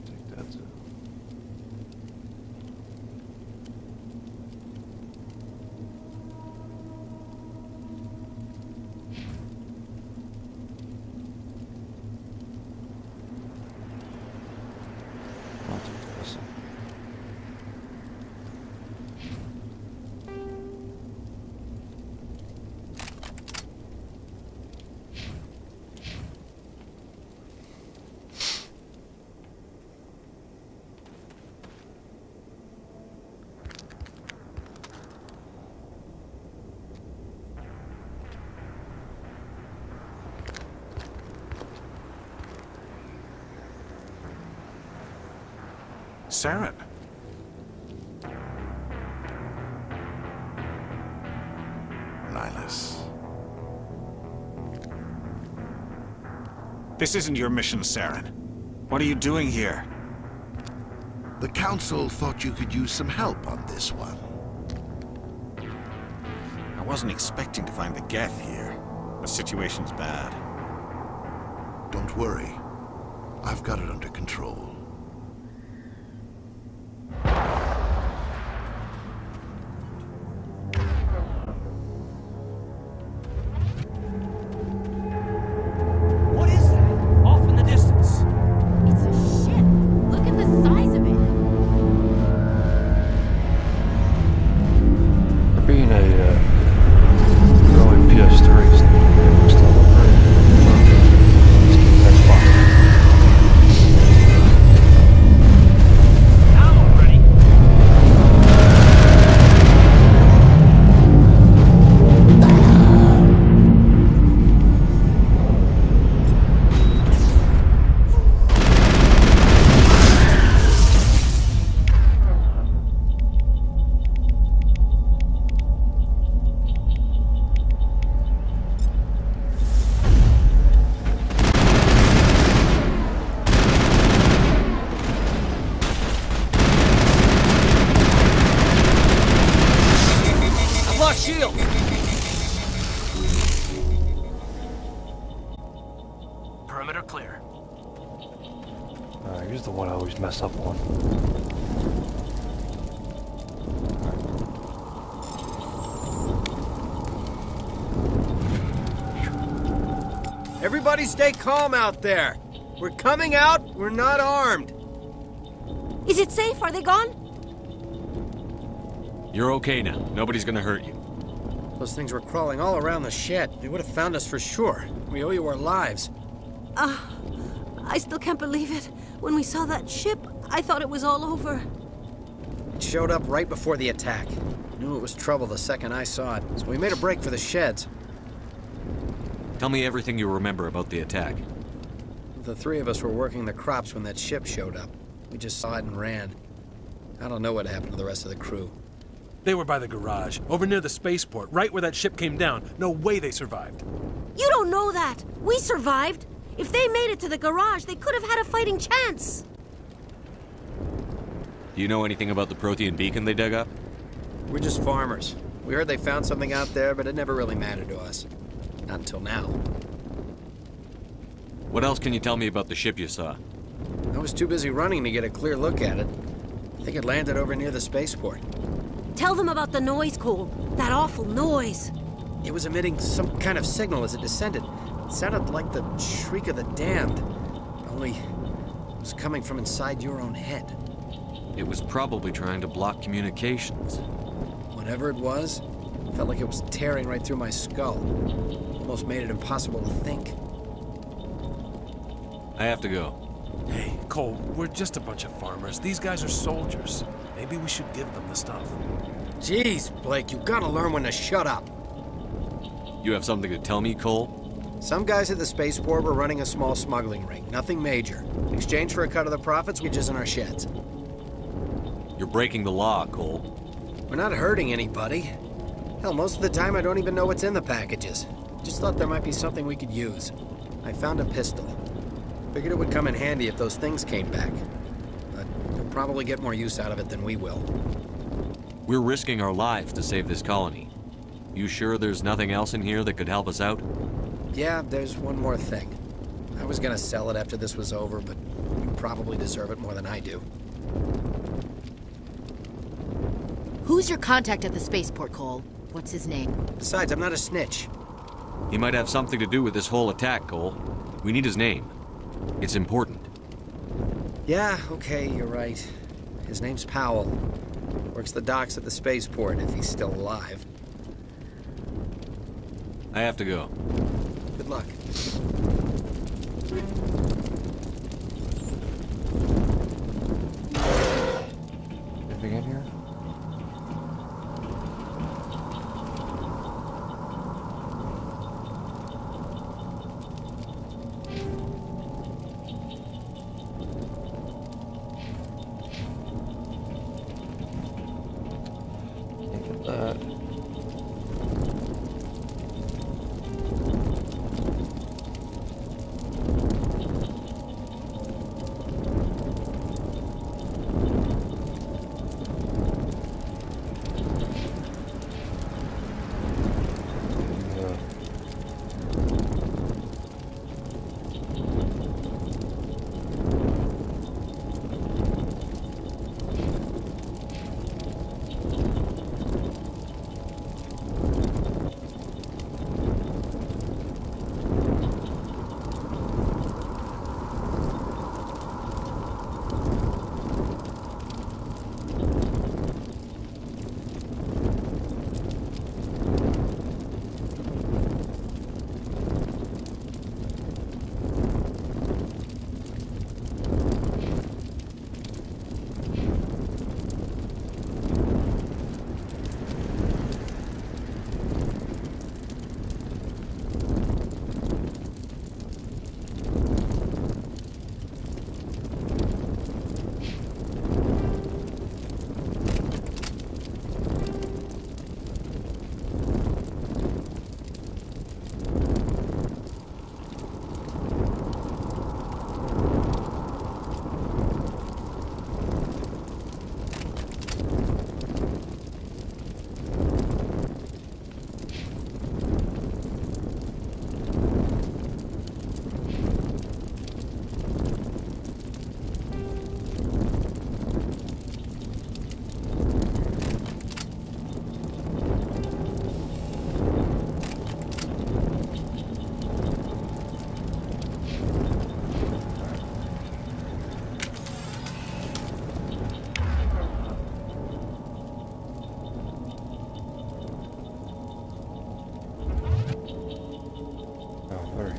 Take that too. Saren. Nihilus. This isn't your mission, Saren. What are you doing here? The Council thought you could use some help on this one. I wasn't expecting to find the Geth here. The situation's bad. Don't worry. I've got it under control. What is that? Off in the distance. It's a ship. Look at the size of it. There being a growing PS3 still great. Let's keep that spot. Shield! Perimeter clear. Here's the one I always mess up on. Everybody stay calm out there. We're coming out, we're not armed. Is it safe? Are they gone? You're okay now. Nobody's gonna hurt you. Those things were crawling all around the shed. They would have found us for sure. We owe you our lives. I still can't believe it. When we saw that ship, I thought it was all over. It showed up right before the attack. Knew it was trouble the second I saw it, so we made a break for the sheds. Tell me everything you remember about the attack. The three of us were working the crops when that ship showed up. We just saw it and ran. I don't know what happened to the rest of the crew. They were by the garage, over near the spaceport, right where that ship came down. No way they survived. You don't know that. We survived. If they made it to the garage, they could have had a fighting chance. Do you know anything about the Prothean beacon they dug up? We're just farmers. We heard they found something out there, but it never really mattered to us. Not until now. What else can you tell me about the ship you saw? I was too busy running to get a clear look at it. I think it landed over near the spaceport. Tell them about the noise, Cole. That awful noise. It was emitting some kind of signal as it descended. It sounded like the shriek of the damned. Only it was coming from inside your own head. It was probably trying to block communications. Whatever it was, felt like it was tearing right through my skull. Almost made it impossible to think. I have to go. Hey, Cole, we're just a bunch of farmers. These guys are soldiers. Maybe we should give them the stuff. Jeez, Blake, you gotta learn when to shut up. You have something to tell me, Cole? Some guys at the spaceport were running a small smuggling ring, nothing major. In exchange for a cut of the profits, we just in our sheds. You're breaking the law, Cole. We're not hurting anybody. Hell, most of the time I don't even know what's in the packages. Just thought there might be something we could use. I found a pistol. Figured it would come in handy if those things came back. But you'll probably get more use out of it than we will. We're risking our lives to save this colony. You sure there's nothing else in here that could help us out? Yeah, there's one more thing. I was gonna sell it after this was over, but you probably deserve it more than I do. Who's your contact at the spaceport, Cole? What's his name? Besides, I'm not a snitch. He might have something to do with this whole attack, Cole. We need his name. It's important. Yeah, okay, you're right. His name's Powell. Works the docks at the spaceport, if he's still alive. I have to go. Good luck. Anything in here?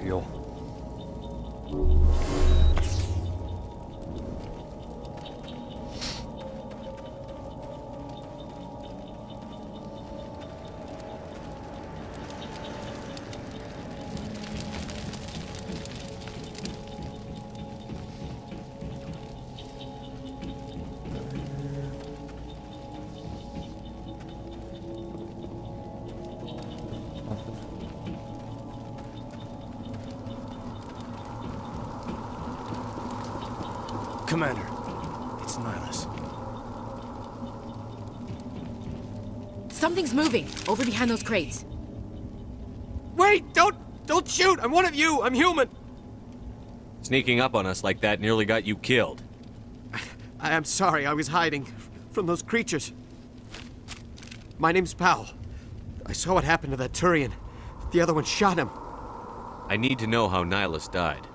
Heal. Commander, it's Nihilus. Something's moving over behind those crates. Wait! Don't shoot! I'm one of you! I'm human! Sneaking up on us like that nearly got you killed. I am sorry, I was hiding from those creatures. My name's Powell. I saw what happened to that Turian. The other one shot him. I need to know how Nihilus died.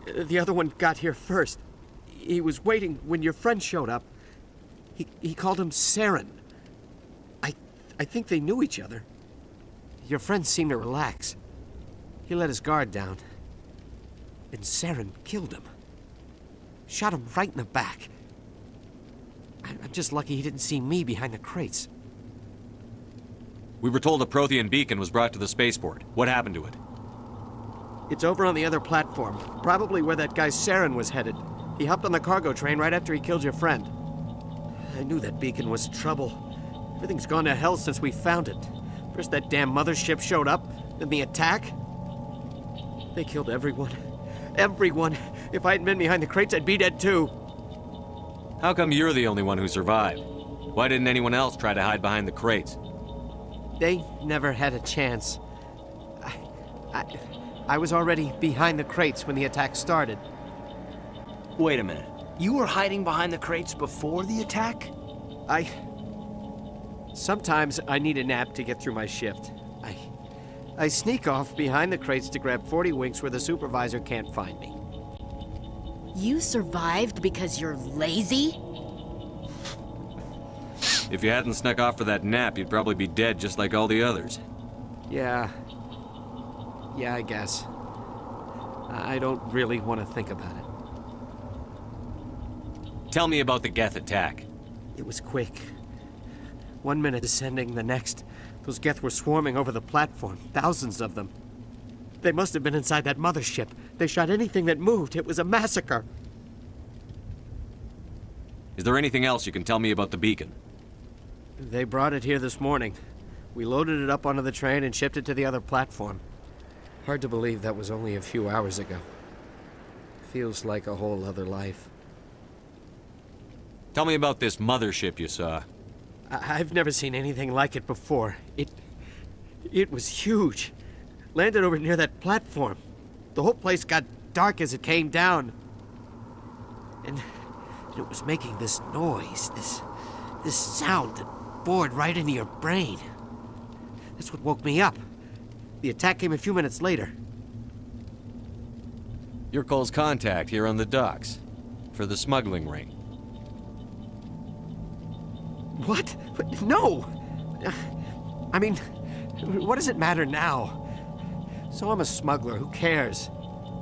The other one got here first. He was waiting when your friend showed up. He called him Saren. I think they knew each other. Your friend seemed to relax. He let his guard down. And Saren killed him. Shot him right in the back. I'm just lucky he didn't see me behind the crates. We were told a Prothean beacon was brought to the spaceport. What happened to it? It's over on the other platform, probably where that guy Saren was headed. He hopped on the cargo train right after he killed your friend. I knew that beacon was trouble. Everything's gone to hell since we found it. First that damn mothership showed up, then the attack. They killed everyone. Everyone. If I hadn't been behind the crates, I'd be dead too. How come you're the only one who survived? Why didn't anyone else try to hide behind the crates? They never had a chance. I was already behind the crates when the attack started. Wait a minute. You were hiding behind the crates before the attack? Sometimes I need a nap to get through my shift. I sneak off behind the crates to grab 40 winks where the supervisor can't find me. You survived because you're lazy? If you hadn't snuck off for that nap, you'd probably be dead just like all the others. Yeah, I guess. I don't really want to think about it. Tell me about the Geth attack. It was quick. 1 minute descending, the next. Those Geth were swarming over the platform, thousands of them. They must have been inside that mothership. They shot anything that moved. It was a massacre. Is there anything else you can tell me about the beacon? They brought it here this morning. We loaded it up onto the train and shipped it to the other platform. Hard to believe that was only a few hours ago. Feels like a whole other life. Tell me about this mothership you saw. I've never seen anything like it before. It was huge. Landed over near that platform. The whole place got dark as it came down. And it was making this noise, this sound that bored right into your brain. That's what woke me up. The attack came a few minutes later. You're Cole's contact here on the docks. For the smuggling ring. What? No! I mean, what does it matter now? So I'm a smuggler, who cares?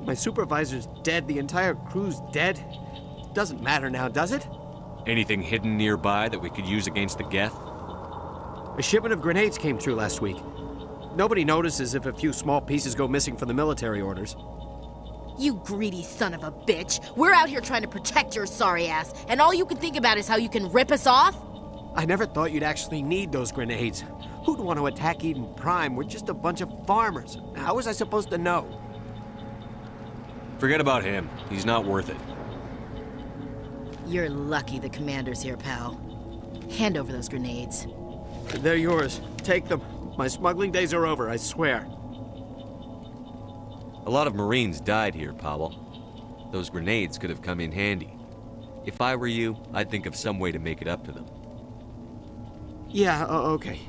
My supervisor's dead, the entire crew's dead. Doesn't matter now, does it? Anything hidden nearby that we could use against the Geth? A shipment of grenades came through last week. Nobody notices if a few small pieces go missing from the military orders. You greedy son of a bitch. We're out here trying to protect your sorry ass, and all you can think about is how you can rip us off? I never thought you'd actually need those grenades. Who'd want to attack Eden Prime? We're just a bunch of farmers. How was I supposed to know? Forget about him. He's not worth it. You're lucky the commander's here, pal. Hand over those grenades. They're yours. Take them. My smuggling days are over, I swear. A lot of Marines died here, Powell. Those grenades could have come in handy. If I were you, I'd think of some way to make it up to them. Yeah, okay.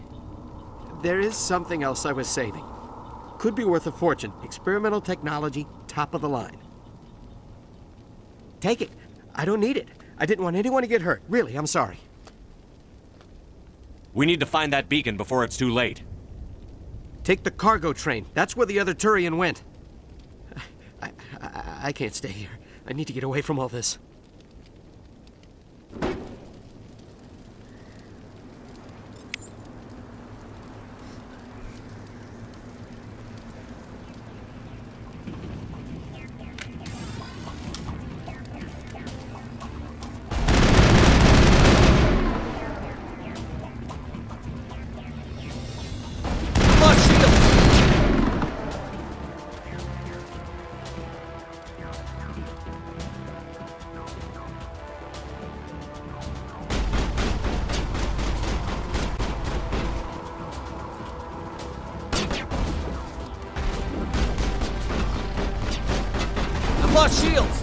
There is something else I was saving. Could be worth a fortune. Experimental technology, top of the line. Take it. I don't need it. I didn't want anyone to get hurt. Really, I'm sorry. We need to find that beacon before it's too late. Take the cargo train. That's where the other Turian went. I can't stay here. I need to get away from all this. Lost shields!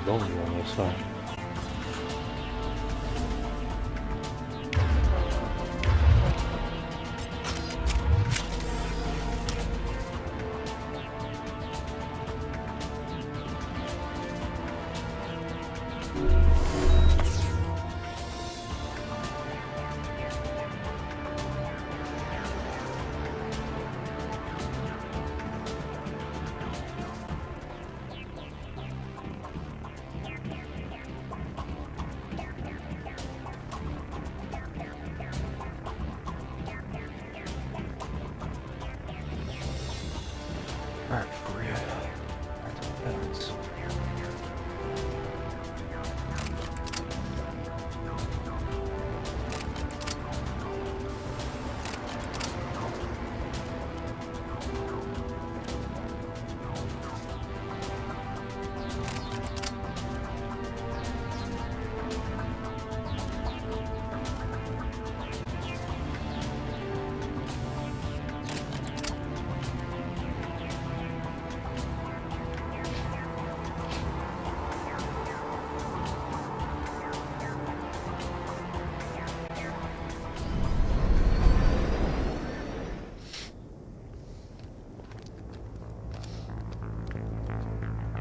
lonely on this side. Alright, we're good. Back to the fence.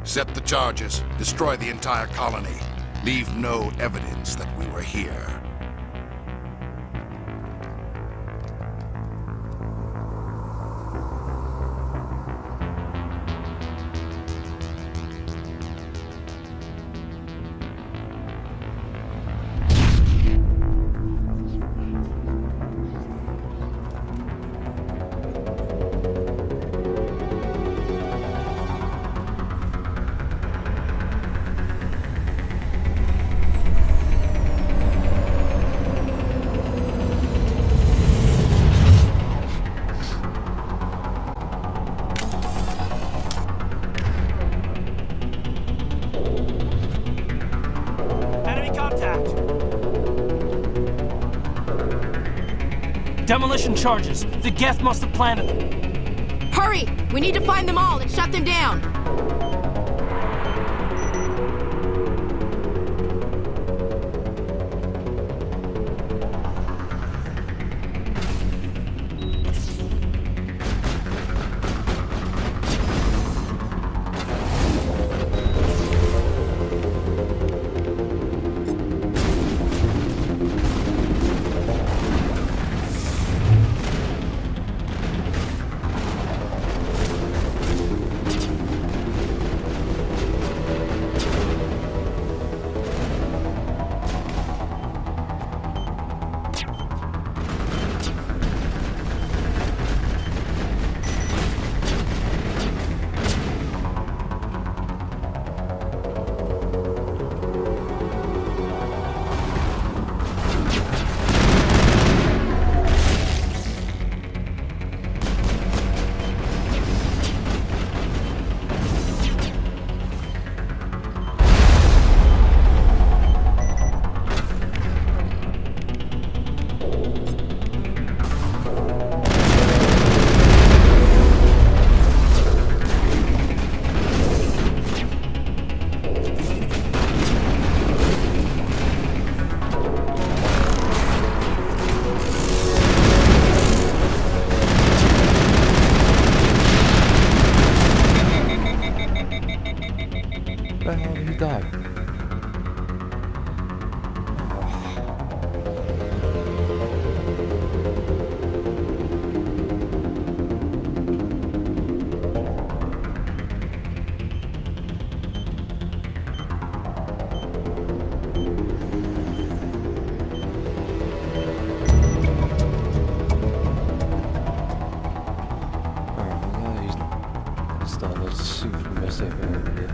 Set the charges. Destroy the entire colony. Leave no evidence that we were here. Demolition charges. The Geth must have planted them. Hurry! We need to find them all and shut them down. the hell did he die? Let's see if we mess up anything here.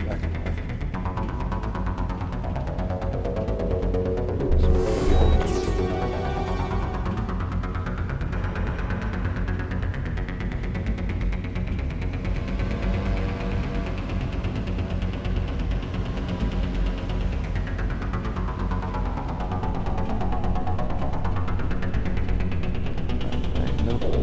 Back in life. Nope.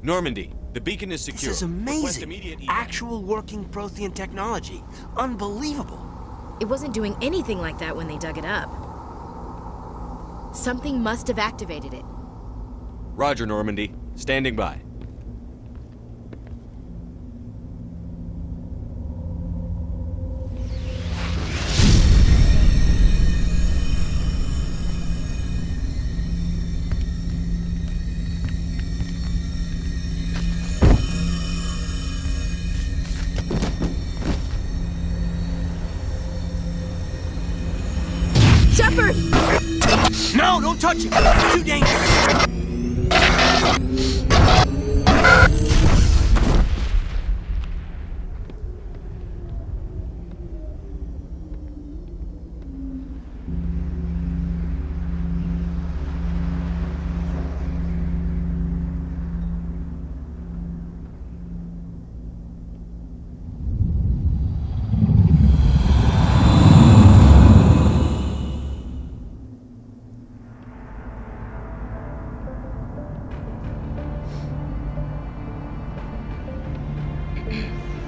Normandy, the beacon is secure. This is Request amazing. immediate evac. Actual working Prothean technology. Unbelievable. It wasn't doing anything like that when they dug it up. Something must have activated it. Roger, Normandy. Standing by. Shepard! No, don't touch it! It's too dangerous!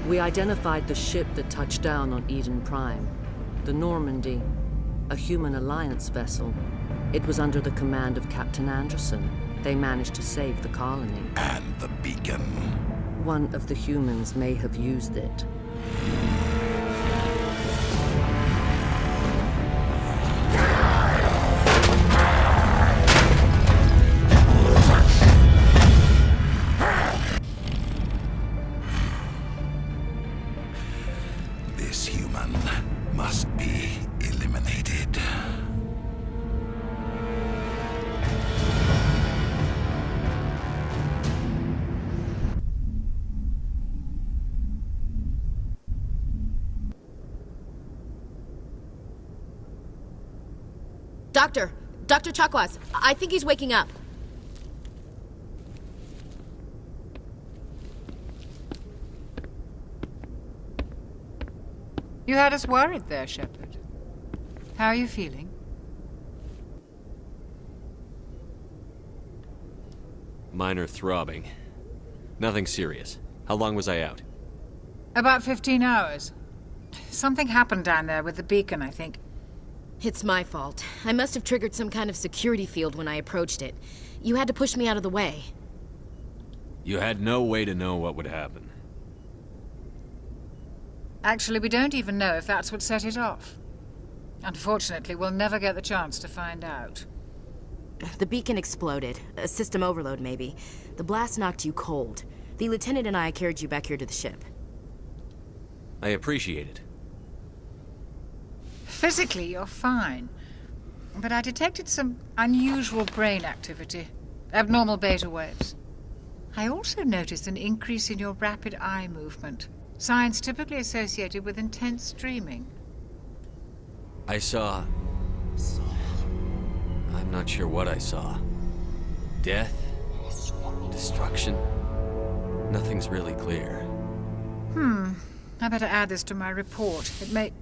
We identified the ship that touched down on Eden Prime. The Normandy, a human alliance vessel. It was under the command of Captain Anderson. They managed to save the colony. And the beacon. One of the humans may have used it. This human must be eliminated. Dr. Chakwas, I think he's waking up. You had us worried there, Shepard. How are you feeling? Minor throbbing. Nothing serious. How long was I out? About 15 hours. Something happened down there with the beacon, I think. It's my fault. I must have triggered some kind of security field when I approached it. You had to push me out of the way. You had no way to know what would happen. Actually, we don't even know if that's what set it off. Unfortunately, we'll never get the chance to find out. The beacon exploded. A system overload, maybe. The blast knocked you cold. The lieutenant and I carried you back here to the ship. I appreciate it. Physically, you're fine. But I detected some unusual brain activity. Abnormal beta waves. I also noticed an increase in your rapid eye movement. Signs typically associated with intense dreaming. I saw... I'm not sure what I saw. Death? Destruction? Nothing's really clear. I better add this to my report. It may...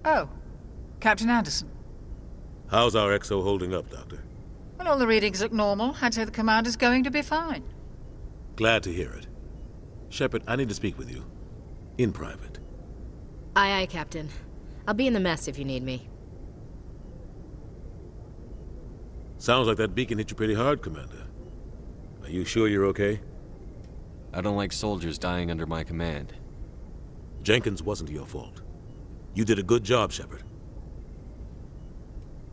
Oh, Captain Anderson. How's our XO holding up, Doctor? Well, all the readings look normal. I'd say the commander's going to be fine. Glad to hear it. Shepard, I need to speak with you. In private. Aye, Captain. I'll be in the mess if you need me. Sounds like that beacon hit you pretty hard, Commander. Are you sure you're okay? I don't like soldiers dying under my command. Jenkins wasn't your fault. You did a good job, Shepard.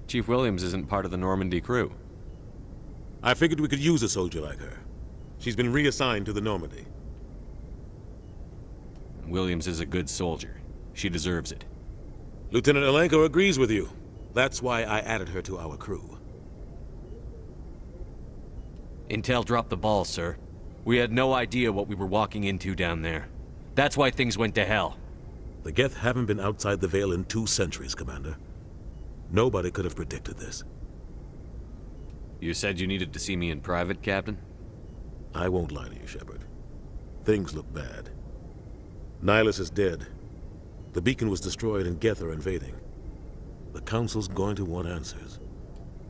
Chief Williams isn't part of the Normandy crew. I figured we could use a soldier like her. She's been reassigned to the Normandy. Williams is a good soldier. She deserves it. Lieutenant Alenko agrees with you. That's why I added her to our crew. Intel dropped the ball, sir. We had no idea what we were walking into down there. That's why things went to hell. The Geth haven't been outside the Veil in 2 centuries, Commander. Nobody could have predicted this. You said you needed to see me in private, Captain? I won't lie to you, Shepard. Things look bad. Nihilus is dead. The beacon was destroyed and Geth are invading. The Council's going to want answers.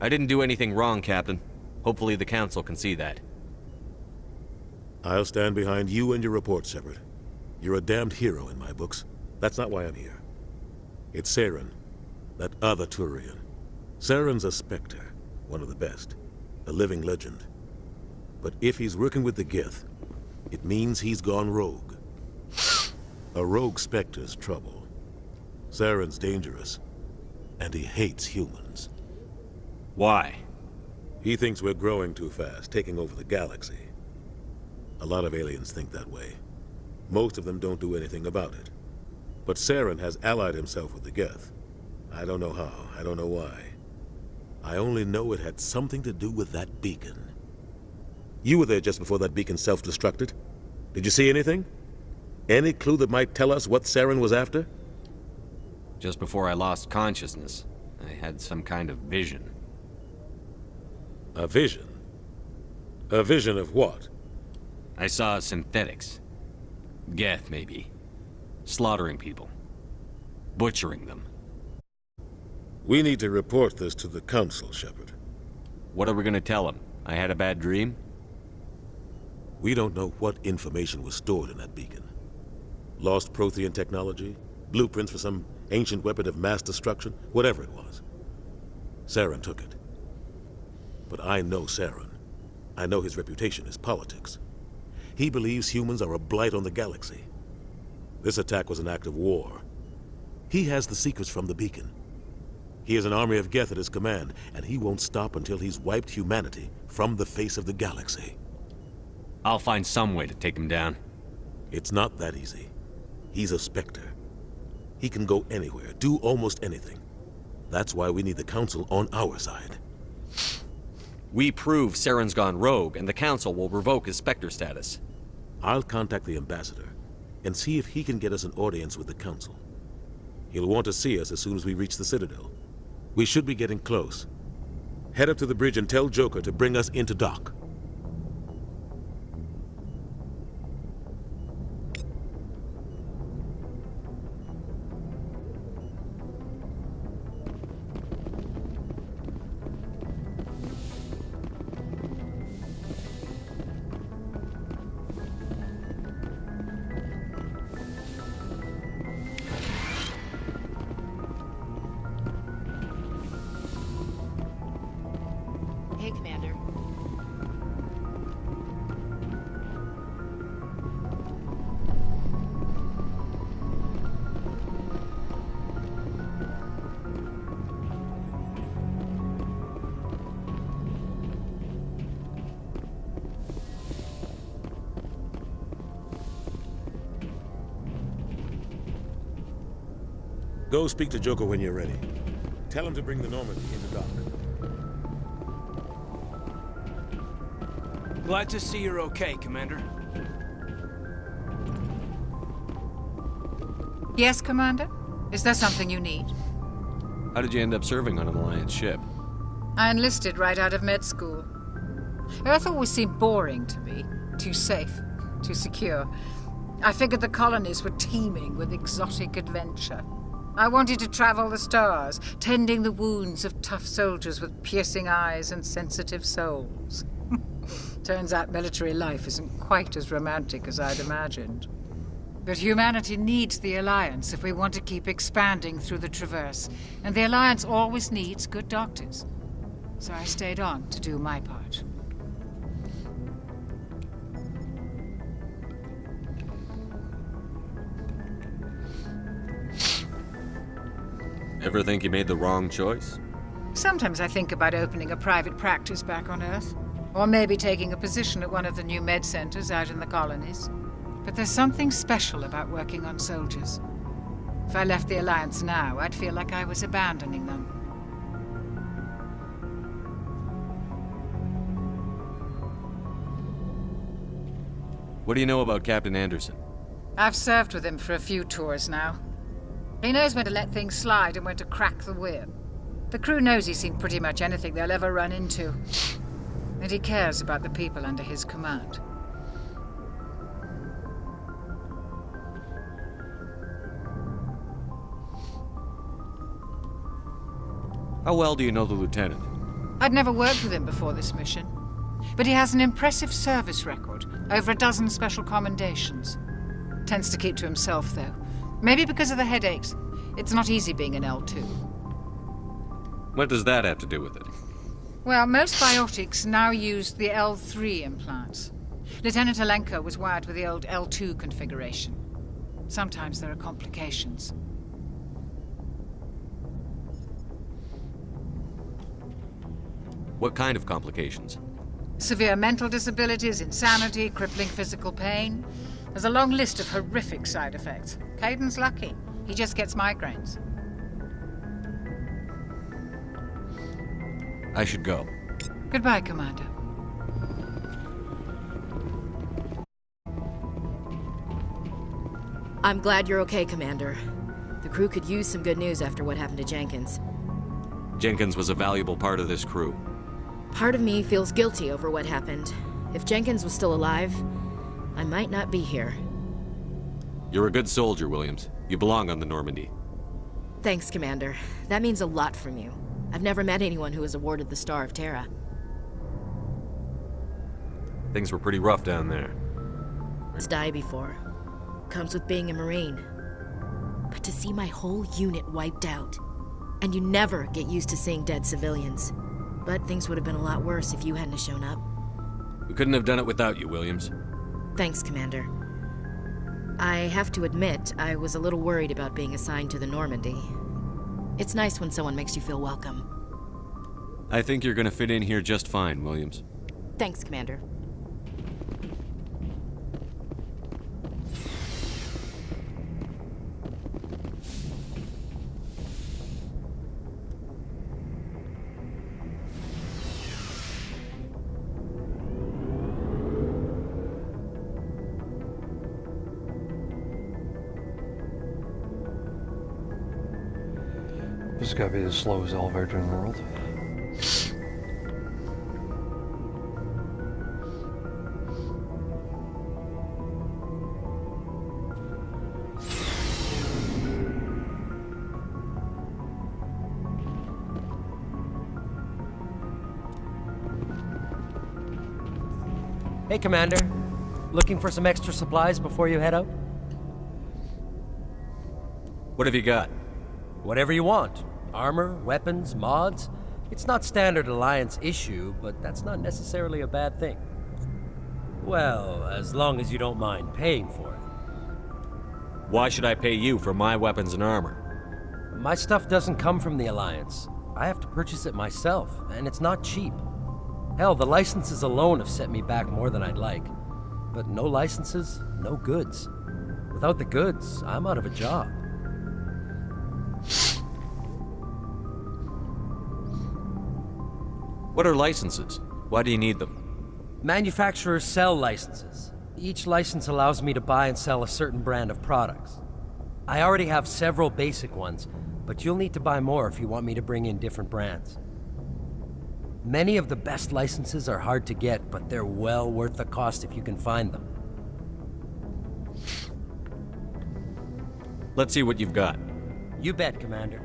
I didn't do anything wrong, Captain. Hopefully the Council can see that. I'll stand behind you and your report, Shepard. You're a damned hero in my books. That's not why I'm here. It's Saren, that other Turian. Saren's a Spectre, one of the best, a living legend. But if he's working with the Geth, it means he's gone rogue. A rogue Spectre's trouble. Saren's dangerous, and he hates humans. Why? He thinks we're growing too fast, taking over the galaxy. A lot of aliens think that way. Most of them don't do anything about it. But Saren has allied himself with the Geth. I don't know how, I don't know why. I only know it had something to do with that beacon. You were there just before that beacon self-destructed. Did you see anything? Any clue that might tell us what Saren was after? Just before I lost consciousness, I had some kind of vision. A vision? A vision of what? I saw synthetics. Geth, maybe. Slaughtering people. Butchering them. We need to report this to the Council, Shepard. What are we gonna tell them? I had a bad dream? We don't know what information was stored in that beacon. Lost Prothean technology? Blueprints for some ancient weapon of mass destruction? Whatever it was. Saren took it. But I know Saren. I know his reputation is politics. He believes humans are a blight on the galaxy. This attack was an act of war. He has the secrets from the beacon. He has an army of Geth at his command, and he won't stop until he's wiped humanity from the face of the galaxy. I'll find some way to take him down. It's not that easy. He's a Spectre. He can go anywhere, do almost anything. That's why we need the Council on our side. We prove Saren's gone rogue, and the Council will revoke his Spectre status. I'll contact the Ambassador and see if he can get us an audience with the Council. He'll want to see us as soon as we reach the Citadel. We should be getting close. Head up to the bridge and tell Joker to bring us into dock. Hey, Commander. Go speak to Joker when you're ready. Tell him to bring the Normandy into dock. Glad to see you're okay, Commander. Yes, Commander? Is there something you need? How did you end up serving on an Alliance ship? I enlisted right out of med school. Earth always seemed boring to me. Too safe, too secure. I figured the colonies were teeming with exotic adventure. I wanted to travel the stars, tending the wounds of tough soldiers with piercing eyes and sensitive souls. Turns out military life isn't quite as romantic as I'd imagined. But humanity needs the Alliance if we want to keep expanding through the Traverse, and the Alliance always needs good doctors. So I stayed on to do my part. Ever think you made the wrong choice? Sometimes I think about opening a private practice back on Earth. Or maybe taking a position at one of the new med centers out in the colonies. But there's something special about working on soldiers. If I left the Alliance now, I'd feel like I was abandoning them. What do you know about Captain Anderson? I've served with him for a few tours now. He knows when to let things slide and when to crack the whip. The crew knows he's seen pretty much anything they'll ever run into. And he cares about the people under his command. How well do you know the Lieutenant? I'd never worked with him before this mission. But he has an impressive service record, over a dozen special commendations. Tends to keep to himself, though. Maybe because of the headaches. It's not easy being an L2. What does that have to do with it? Well, most biotics now use the L3 implants. Lieutenant Alenko was wired with the old L2 configuration. Sometimes there are complications. What kind of complications? Severe mental disabilities, insanity, crippling physical pain. There's a long list of horrific side effects. Caden's lucky. He just gets migraines. I should go. Goodbye, Commander. I'm glad you're okay, Commander. The crew could use some good news after what happened to Jenkins. Jenkins was a valuable part of this crew. Part of me feels guilty over what happened. If Jenkins was still alive, I might not be here. You're a good soldier, Williams. You belong on the Normandy. Thanks, Commander. That means a lot from you. I've never met anyone who was awarded the Star of Terra. Things were pretty rough down there. It's died before. Comes with being a Marine. But to see my whole unit wiped out, and you never get used to seeing dead civilians. But things would have been a lot worse if you hadn't shown up. We couldn't have done it without you, Williams. Thanks, Commander. I have to admit, I was a little worried about being assigned to the Normandy. It's nice when someone makes you feel welcome. I think you're gonna fit in here just fine, Williams. Thanks, Commander. This has got to be the slowest elevator in the world. Hey, Commander. Looking for some extra supplies before you head out? What have you got? Whatever you want. Armor, weapons, mods. It's not standard Alliance issue, but that's not necessarily a bad thing. Well, as long as you don't mind paying for it. Why should I pay you for my weapons and armor? My stuff doesn't come from the Alliance. I have to purchase it myself, and it's not cheap. Hell, the licenses alone have set me back more than I'd like. But no licenses, no goods. Without the goods, I'm out of a job. What are licenses? Why do you need them? Manufacturers sell licenses. Each license allows me to buy and sell a certain brand of products. I already have several basic ones, but you'll need to buy more if you want me to bring in different brands. Many of the best licenses are hard to get, but they're well worth the cost if you can find them. Let's see what you've got. You bet, Commander.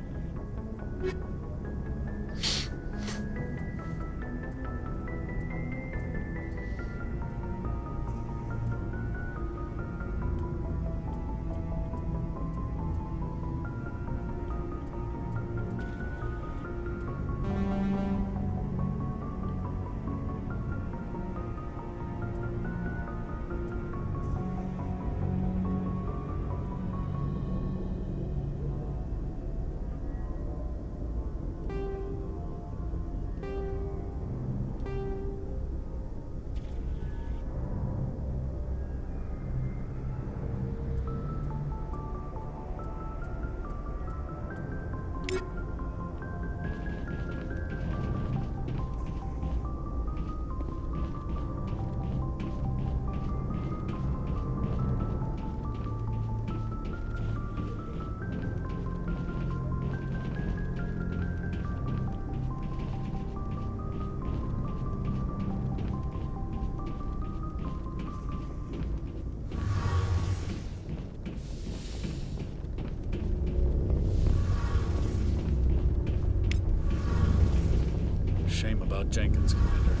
Shame about Jenkins, Commander.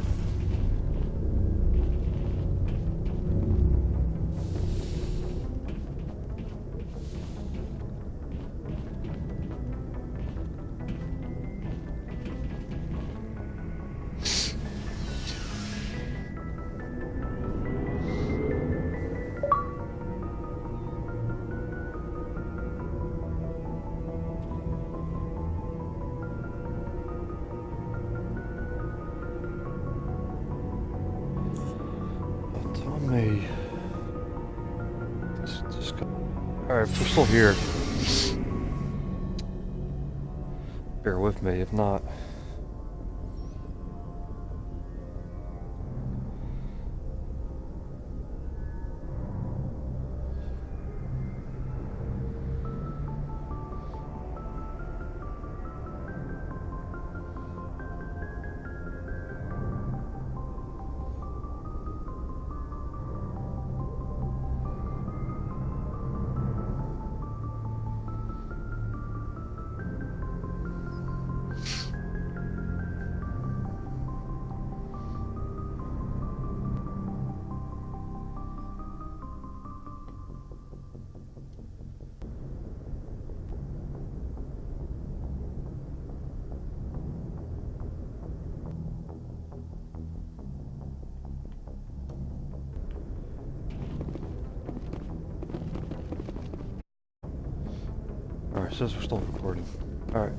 Alright, if we're still here, bear with me, if not. Alright, it says we're still recording. Alright.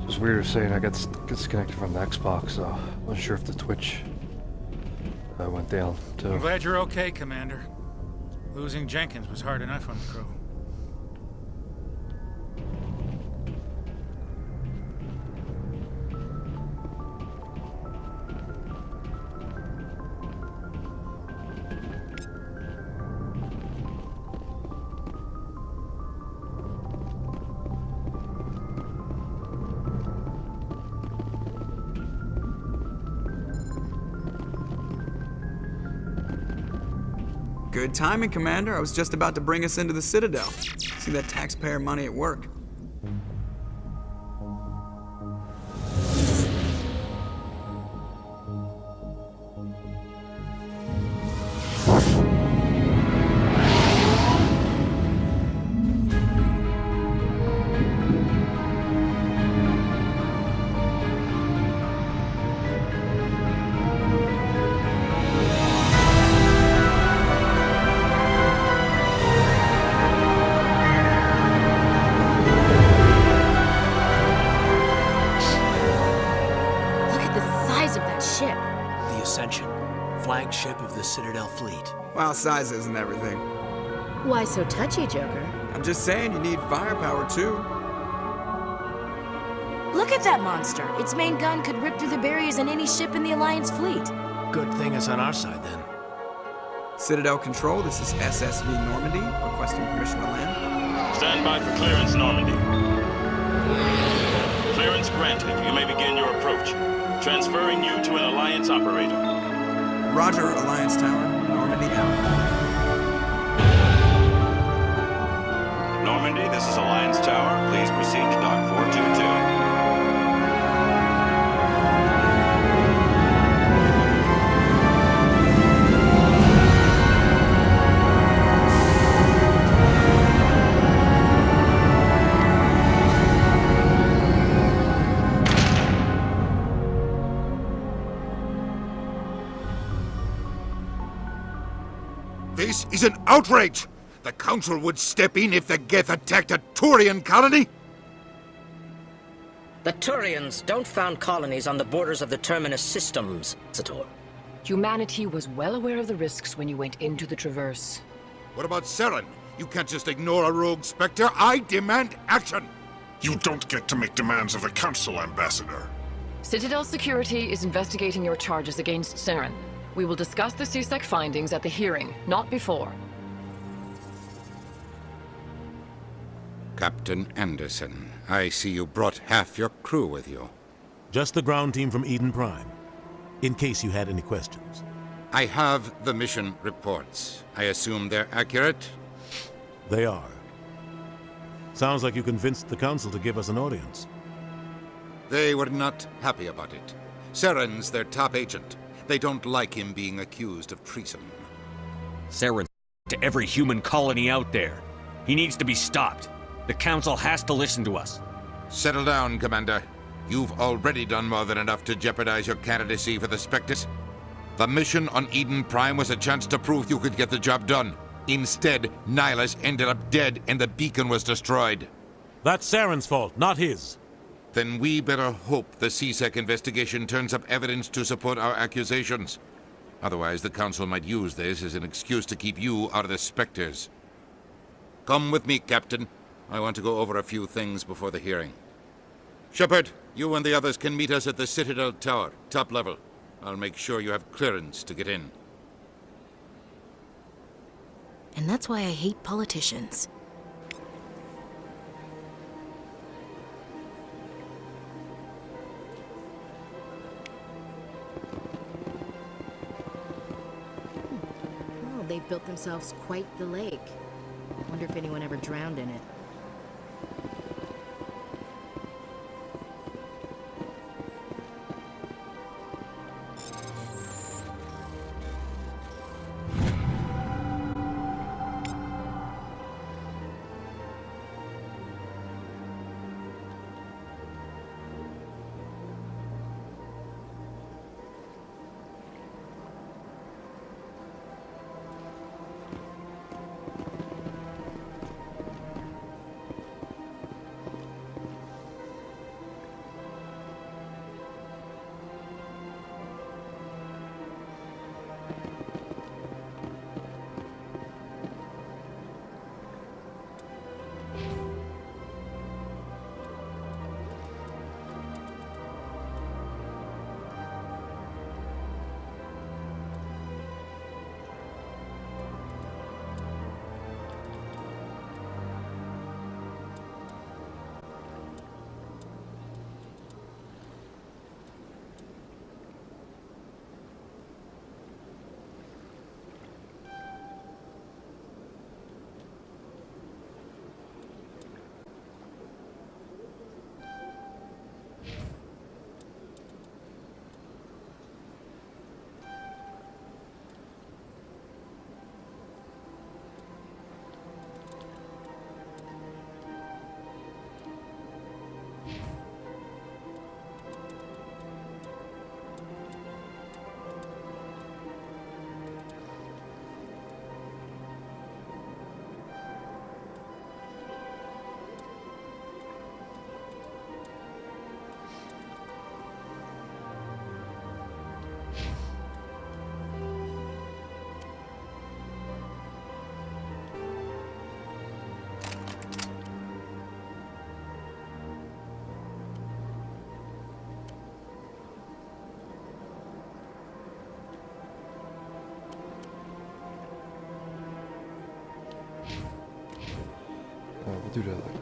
It's weird saying I got disconnected from the Xbox, so I wasn't sure if the Twitch went down too. I'm glad you're okay, Commander. Losing Jenkins was hard enough on the crew. Good timing, Commander. I was just about to bring us into the Citadel. See that taxpayer money at work. Flagship of the Citadel fleet. Well, size isn't everything. Why so touchy, Joker? I'm just saying you need firepower too. Look at that monster. Its main gun could rip through the barriers in any ship in the Alliance fleet. Good thing it's on our side then. Citadel Control, this is SSV Normandy, requesting permission to land. Stand by for clearance, Normandy. Clearance granted. You may begin your approach. Transferring you to an Alliance operator. Roger, Alliance Tower. Normandy out. Normandy, this is Alliance Tower. Please proceed to Dock 422. This is an outrage! The Council would step in if the Geth attacked a Turian colony? The Turians don't found colonies on the borders of the Terminus systems, Sator. Humanity was well aware of the risks when you went into the Traverse. What about Saren? You can't just ignore a rogue Spectre. I demand action! You don't get to make demands of the Council, Ambassador. Citadel Security is investigating your charges against Saren. We will discuss the CSEC findings at the hearing, not before. Captain Anderson, I see you brought half your crew with you. Just the ground team from Eden Prime, in case you had any questions. I have the mission reports. I assume they're accurate? They are. Sounds like you convinced the Council to give us an audience. They were not happy about it. Saren's their top agent. They don't like him being accused of treason. Saren to every human colony out there. He needs to be stopped. The Council has to listen to us. Settle down, Commander. You've already done more than enough to jeopardize your candidacy for the Spectres. The mission on Eden Prime was a chance to prove you could get the job done. Instead, Nihilus ended up dead and the beacon was destroyed. That's Saren's fault, not his. Then we better hope the CSEC investigation turns up evidence to support our accusations. Otherwise, the Council might use this as an excuse to keep you out of the Spectres. Come with me, Captain. I want to go over a few things before the hearing. Shepard, you and the others can meet us at the Citadel Tower, top level. I'll make sure you have clearance to get in. And that's why I hate politicians. Well, they've built themselves quite the lake. Wonder if anyone ever drowned in it. We'll do that later.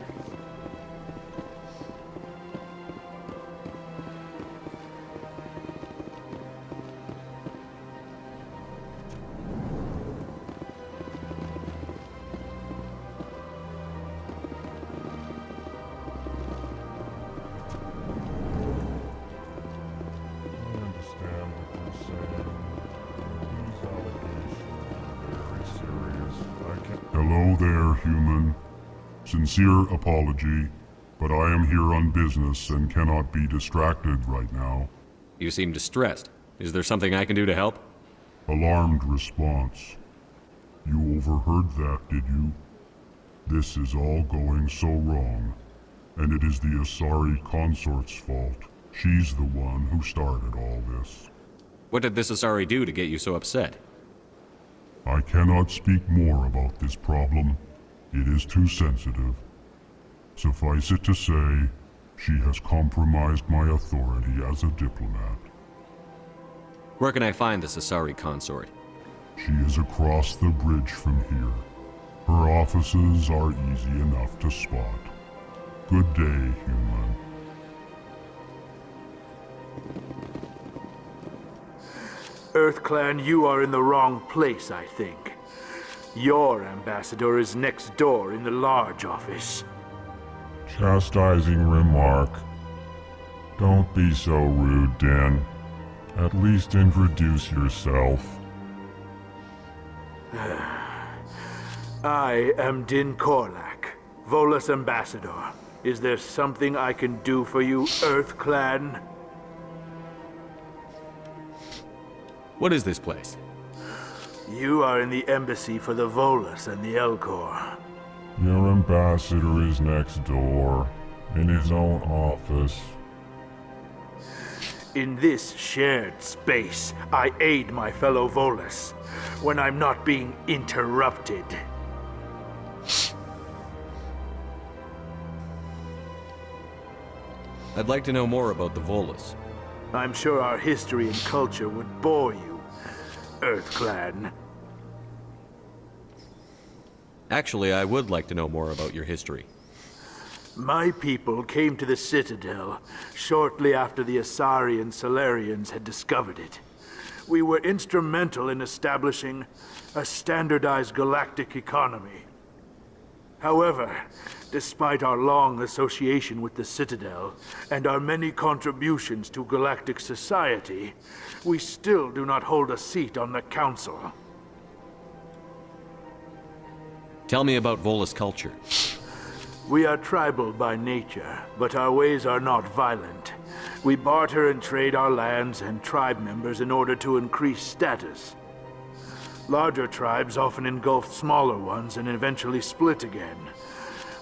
Hello there, human. Sincere apology, but I am here on business and cannot be distracted right now. You seem distressed. Is there something I can do to help? Alarmed response. You overheard that, did you? This is all going so wrong, and it is the Asari consort's fault. She's the one who started all this. What did this Asari do to get you so upset? I cannot speak more about this problem. It is too sensitive. Suffice it to say, she has compromised my authority as a diplomat. Where can I find this Asari consort? She is across the bridge from here. Her offices are easy enough to spot. Good day, human. EarthClan, you are in the wrong place, I think. Your ambassador is next door in the large office. Chastising remark. Don't be so rude, Den. At least introduce yourself. I am Din Korlak, Volus Ambassador. Is there something I can do for you, Earth Clan? What is this place? You are in the embassy for the Volus and the Elcor. Your ambassador is next door, in his own office. In this shared space, I aid my fellow Volus when I'm not being interrupted. I'd like to know more about the Volus. I'm sure our history and culture would bore you, Earth Clan. Actually, I would like to know more about your history. My people came to the Citadel shortly after the Asari and Solarians had discovered it. We were instrumental in establishing a standardized galactic economy. However, despite our long association with the Citadel and our many contributions to galactic society, we still do not hold a seat on the Council. Tell me about Volus culture. We are tribal by nature, but our ways are not violent. We barter and trade our lands and tribe members in order to increase status. Larger tribes often engulf smaller ones and eventually split again.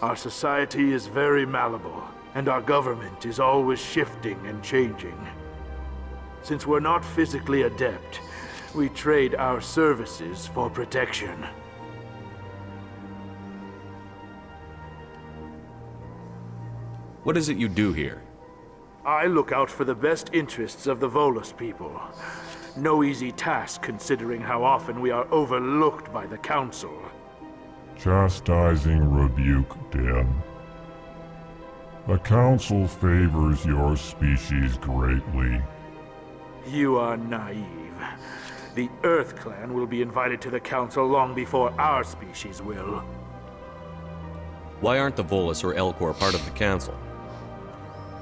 Our society is very malleable, and our government is always shifting and changing. Since we're not physically adept, we trade our services for protection. What is it you do here? I look out for the best interests of the Volus people. No easy task considering how often we are overlooked by the Council. Chastising rebuke, Din. The Council favors your species greatly. You are naive. The Earth Clan will be invited to the Council long before our species will. Why aren't the Volus or Elcor part of the Council?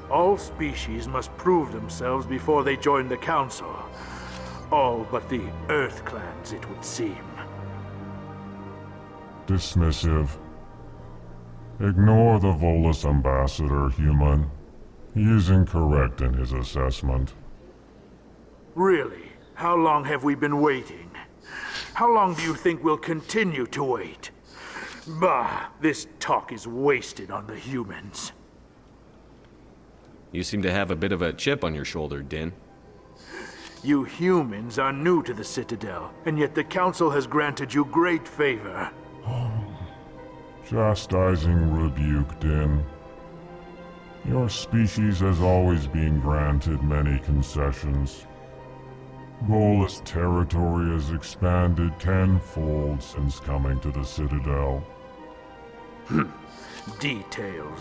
All species must prove themselves before they join the Council. All but the Earth Clans, it would seem. Dismissive. Ignore the Volus ambassador, human. He is incorrect in his assessment. Really? How long have we been waiting? How long do you think we'll continue to wait? Bah, this talk is wasted on the humans. You seem to have a bit of a chip on your shoulder, Din. You humans are new to the Citadel, and yet the Council has granted you great favor. Chastising rebuke, Din. Your species has always been granted many concessions. Volus territory has expanded tenfold since coming to the Citadel. Details.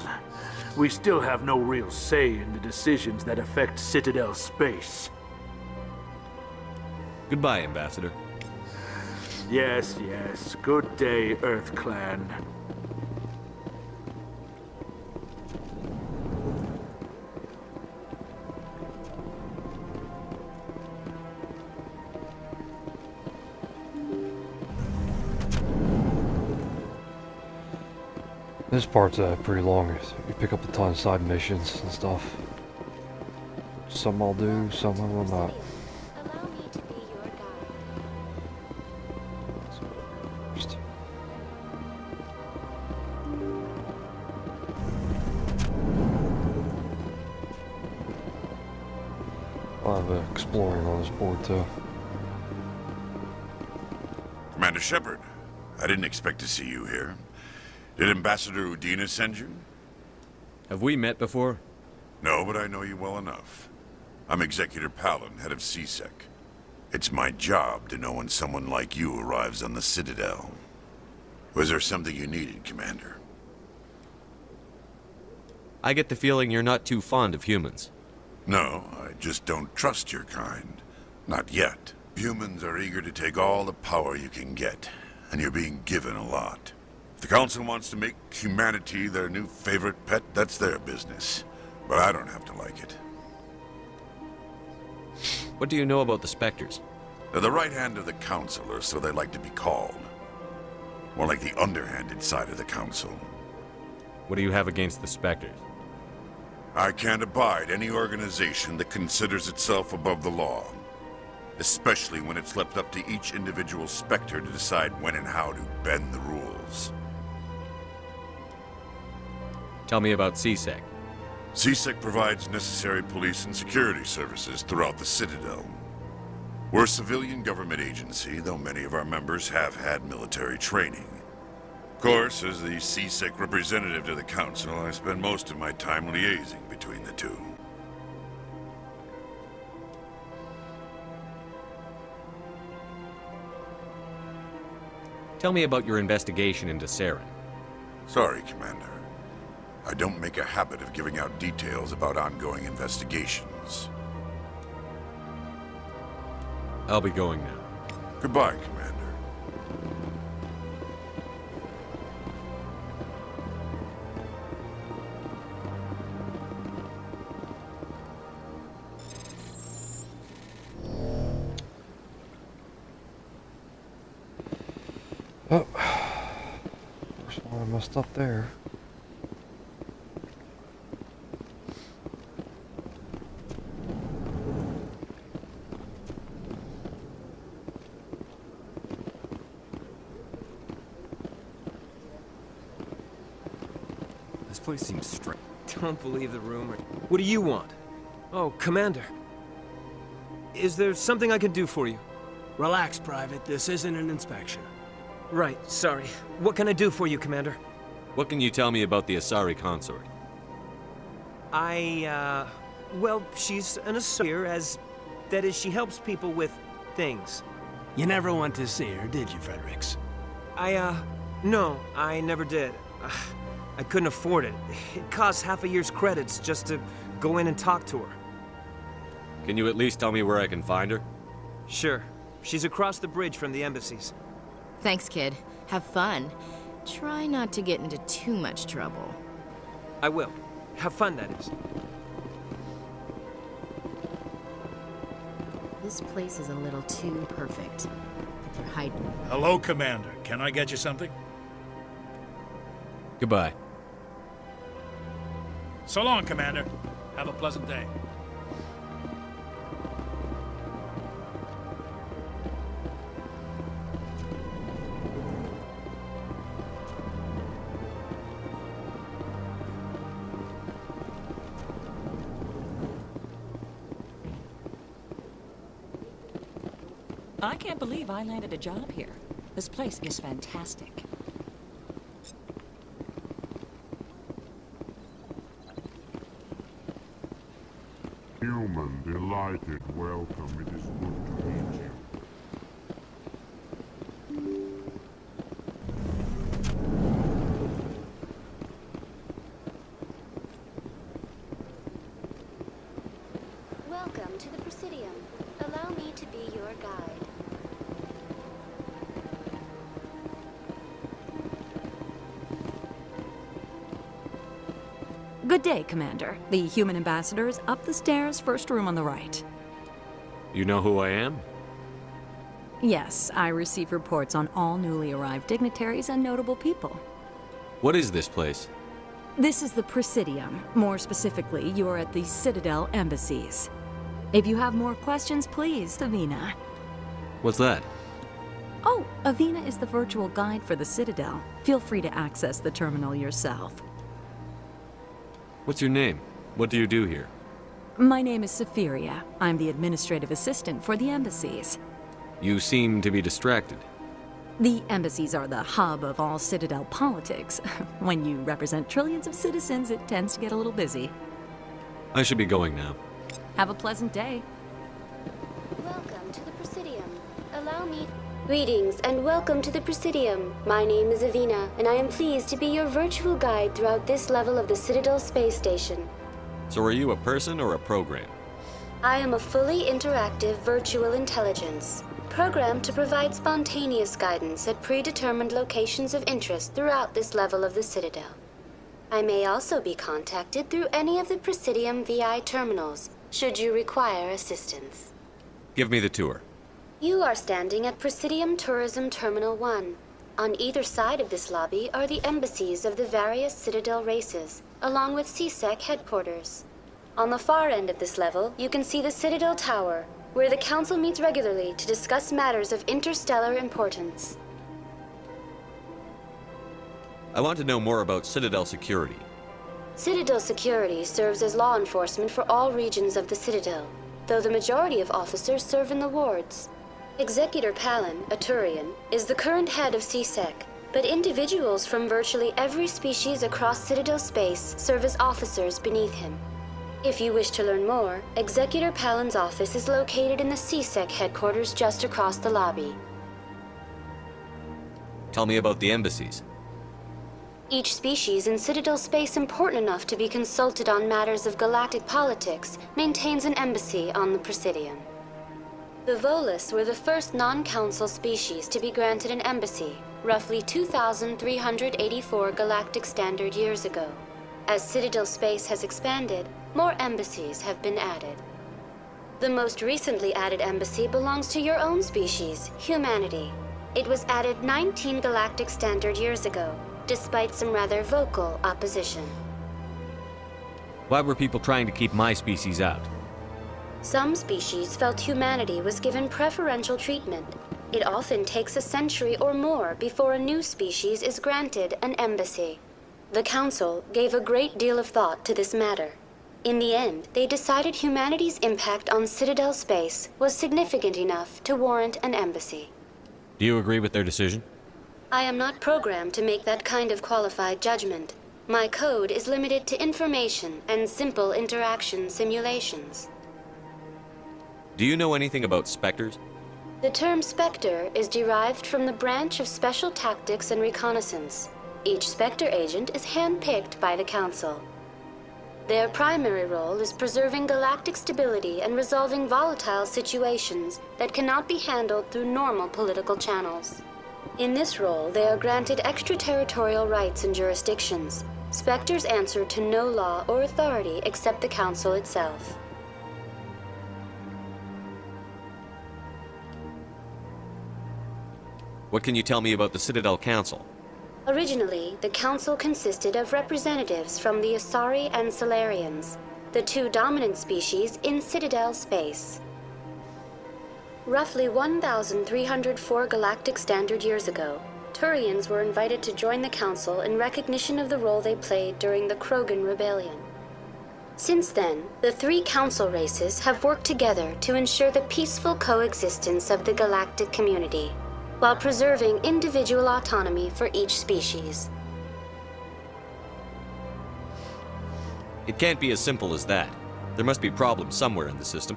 We still have no real say in the decisions that affect Citadel space. Goodbye, Ambassador. Yes, yes. Good day, Earth Clan. This part's pretty long. You pick up a ton of side missions and stuff. Some I'll do, some I will not. I'll have exploring on this board too. Commander Shepard, I didn't expect to see you here. Did Ambassador Udina send you? Have we met before? No, but I know you well enough. I'm Executor Palin, head of CSEC. It's my job to know when someone like you arrives on the Citadel. Was there something you needed, Commander? I get the feeling you're not too fond of humans. No, I just don't trust your kind. Not yet. Humans are eager to take all the power you can get, and you're being given a lot. If the Council wants to make humanity their new favorite pet, that's their business. But I don't have to like it. What do you know about the Spectres? They're the right hand of the Council, or so they like to be called. More like the underhanded side of the Council. What do you have against the Spectres? I can't abide any organization that considers itself above the law. Especially when it's left up to each individual Spectre to decide when and how to bend the rules. Tell me about CSEC. CSEC provides necessary police and security services throughout the Citadel. We're a civilian government agency, though many of our members have had military training. Of course, as the CSEC representative to the Council, I spend most of my time liaising between the two. Tell me about your investigation into Saren. Sorry, Commander. I don't make a habit of giving out details about ongoing investigations. I'll be going now. Goodbye, Commander. Oh, first one I messed up there. This place seems strange. Don't believe the rumor. What do you want? Oh, Commander. Is there something I can do for you? Relax, Private. This isn't an inspection. Right, sorry. What can I do for you, Commander? What can you tell me about the Asari consort? Well, she's an Asari, that is, she helps people with things. You never went to see her, did you, Fredericks? No, I never did. I couldn't afford it. It costs half a year's credits just to go in and talk to her. Can you at least tell me where I can find her? Sure. She's across the bridge from the embassies. Thanks, kid. Have fun. Try not to get into too much trouble. I will. Have fun, that is. This place is a little too perfect. But they're hiding. Hello, Commander. Can I get you something? Goodbye. So long, Commander. Have a pleasant day. I can't believe I landed a job here. This place is fantastic. Human, delighted, welcome. It is good to meet you. Welcome to the Presidium. Allow me to be your guide. Good day, Commander. The human ambassador is up the stairs, first room on the right. You know who I am? Yes, I receive reports on all newly arrived dignitaries and notable people. What is this place? This is the Presidium. More specifically, you are at the Citadel embassies. If you have more questions, please, Avina. What's that? Oh, Avina is the virtual guide for the Citadel. Feel free to access the terminal yourself. What's your name? What do you do here? My name is Safiria. I'm the administrative assistant for the embassies. You seem to be distracted. The embassies are the hub of all Citadel politics. When you represent trillions of citizens, it tends to get a little busy. I should be going now. Have a pleasant day. Welcome to the Presidium. Allow me... Greetings and welcome to the Presidium. My name is Avina, and I am pleased to be your virtual guide throughout this level of the Citadel space station. So are you a person or a program? I am a fully interactive virtual intelligence, programmed to provide spontaneous guidance at predetermined locations of interest throughout this level of the Citadel. I may also be contacted through any of the Presidium VI terminals, should you require assistance. Give me the tour. You are standing at Presidium Tourism Terminal 1. On either side of this lobby are the embassies of the various Citadel races, along with CSEC headquarters. On the far end of this level, you can see the Citadel Tower, where the Council meets regularly to discuss matters of interstellar importance. I want to know more about Citadel security. Citadel security serves as law enforcement for all regions of the Citadel, though the majority of officers serve in the wards. Executor Palin, a Turian, is the current head of CSEC, but individuals from virtually every species across Citadel space serve as officers beneath him. If you wish to learn more, Executor Palin's office is located in the CSEC headquarters just across the lobby. Tell me about the embassies. Each species in Citadel space important enough to be consulted on matters of galactic politics maintains an embassy on the Presidium. The Volus were the first non-council species to be granted an embassy, roughly 2,384 galactic standard years ago. As Citadel space has expanded, more embassies have been added. The most recently added embassy belongs to your own species, humanity. It was added 19 galactic standard years ago, despite some rather vocal opposition. Why were people trying to keep my species out? Some species felt humanity was given preferential treatment. It often takes a century or more before a new species is granted an embassy. The Council gave a great deal of thought to this matter. In the end, they decided humanity's impact on Citadel space was significant enough to warrant an embassy. Do you agree with their decision? I am not programmed to make that kind of qualified judgment. My code is limited to information and simple interaction simulations. Do you know anything about Spectres? The term Spectre is derived from the branch of Special Tactics and Reconnaissance. Each Spectre agent is handpicked by the Council. Their primary role is preserving galactic stability and resolving volatile situations that cannot be handled through normal political channels. In this role, they are granted extraterritorial rights and jurisdictions. Spectres answer to no law or authority except the Council itself. What can you tell me about the Citadel Council? Originally, the Council consisted of representatives from the Asari and Solarians, the two dominant species in Citadel space. Roughly 1,304 galactic standard years ago, Turians were invited to join the Council in recognition of the role they played during the Krogan Rebellion. Since then, the three Council races have worked together to ensure the peaceful coexistence of the galactic community, while preserving individual autonomy for each species. It can't be as simple as that. There must be problems somewhere in the system.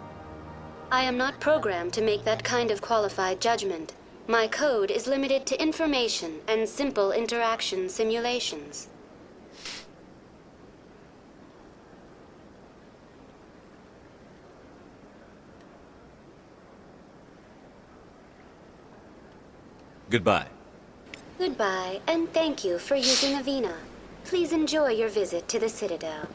I am not programmed to make that kind of qualified judgment. My code is limited to information and simple interaction simulations. Goodbye. Goodbye, and thank you for using Avina. Please enjoy your visit to the Citadel.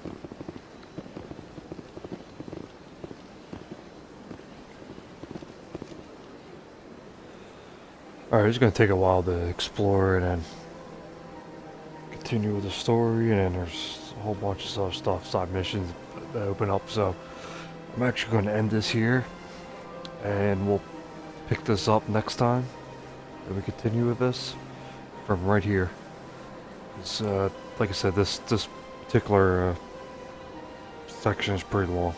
Alright, it's gonna take a while to explore and then continue with the story, and then there's a whole bunch of other stuff, side missions that open up, so I'm actually gonna end this here, and we'll pick this up next time, and we continue with this from right here. It's, like I said, this particular section is pretty long.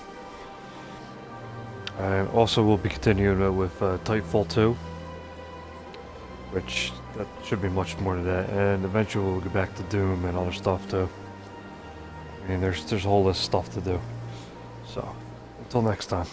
And also we'll be continuing with Titanfall 2. Which, that should be much more to that, and eventually we'll get back to Doom and other stuff too. I mean, there's a whole list of stuff to do. So, until next time.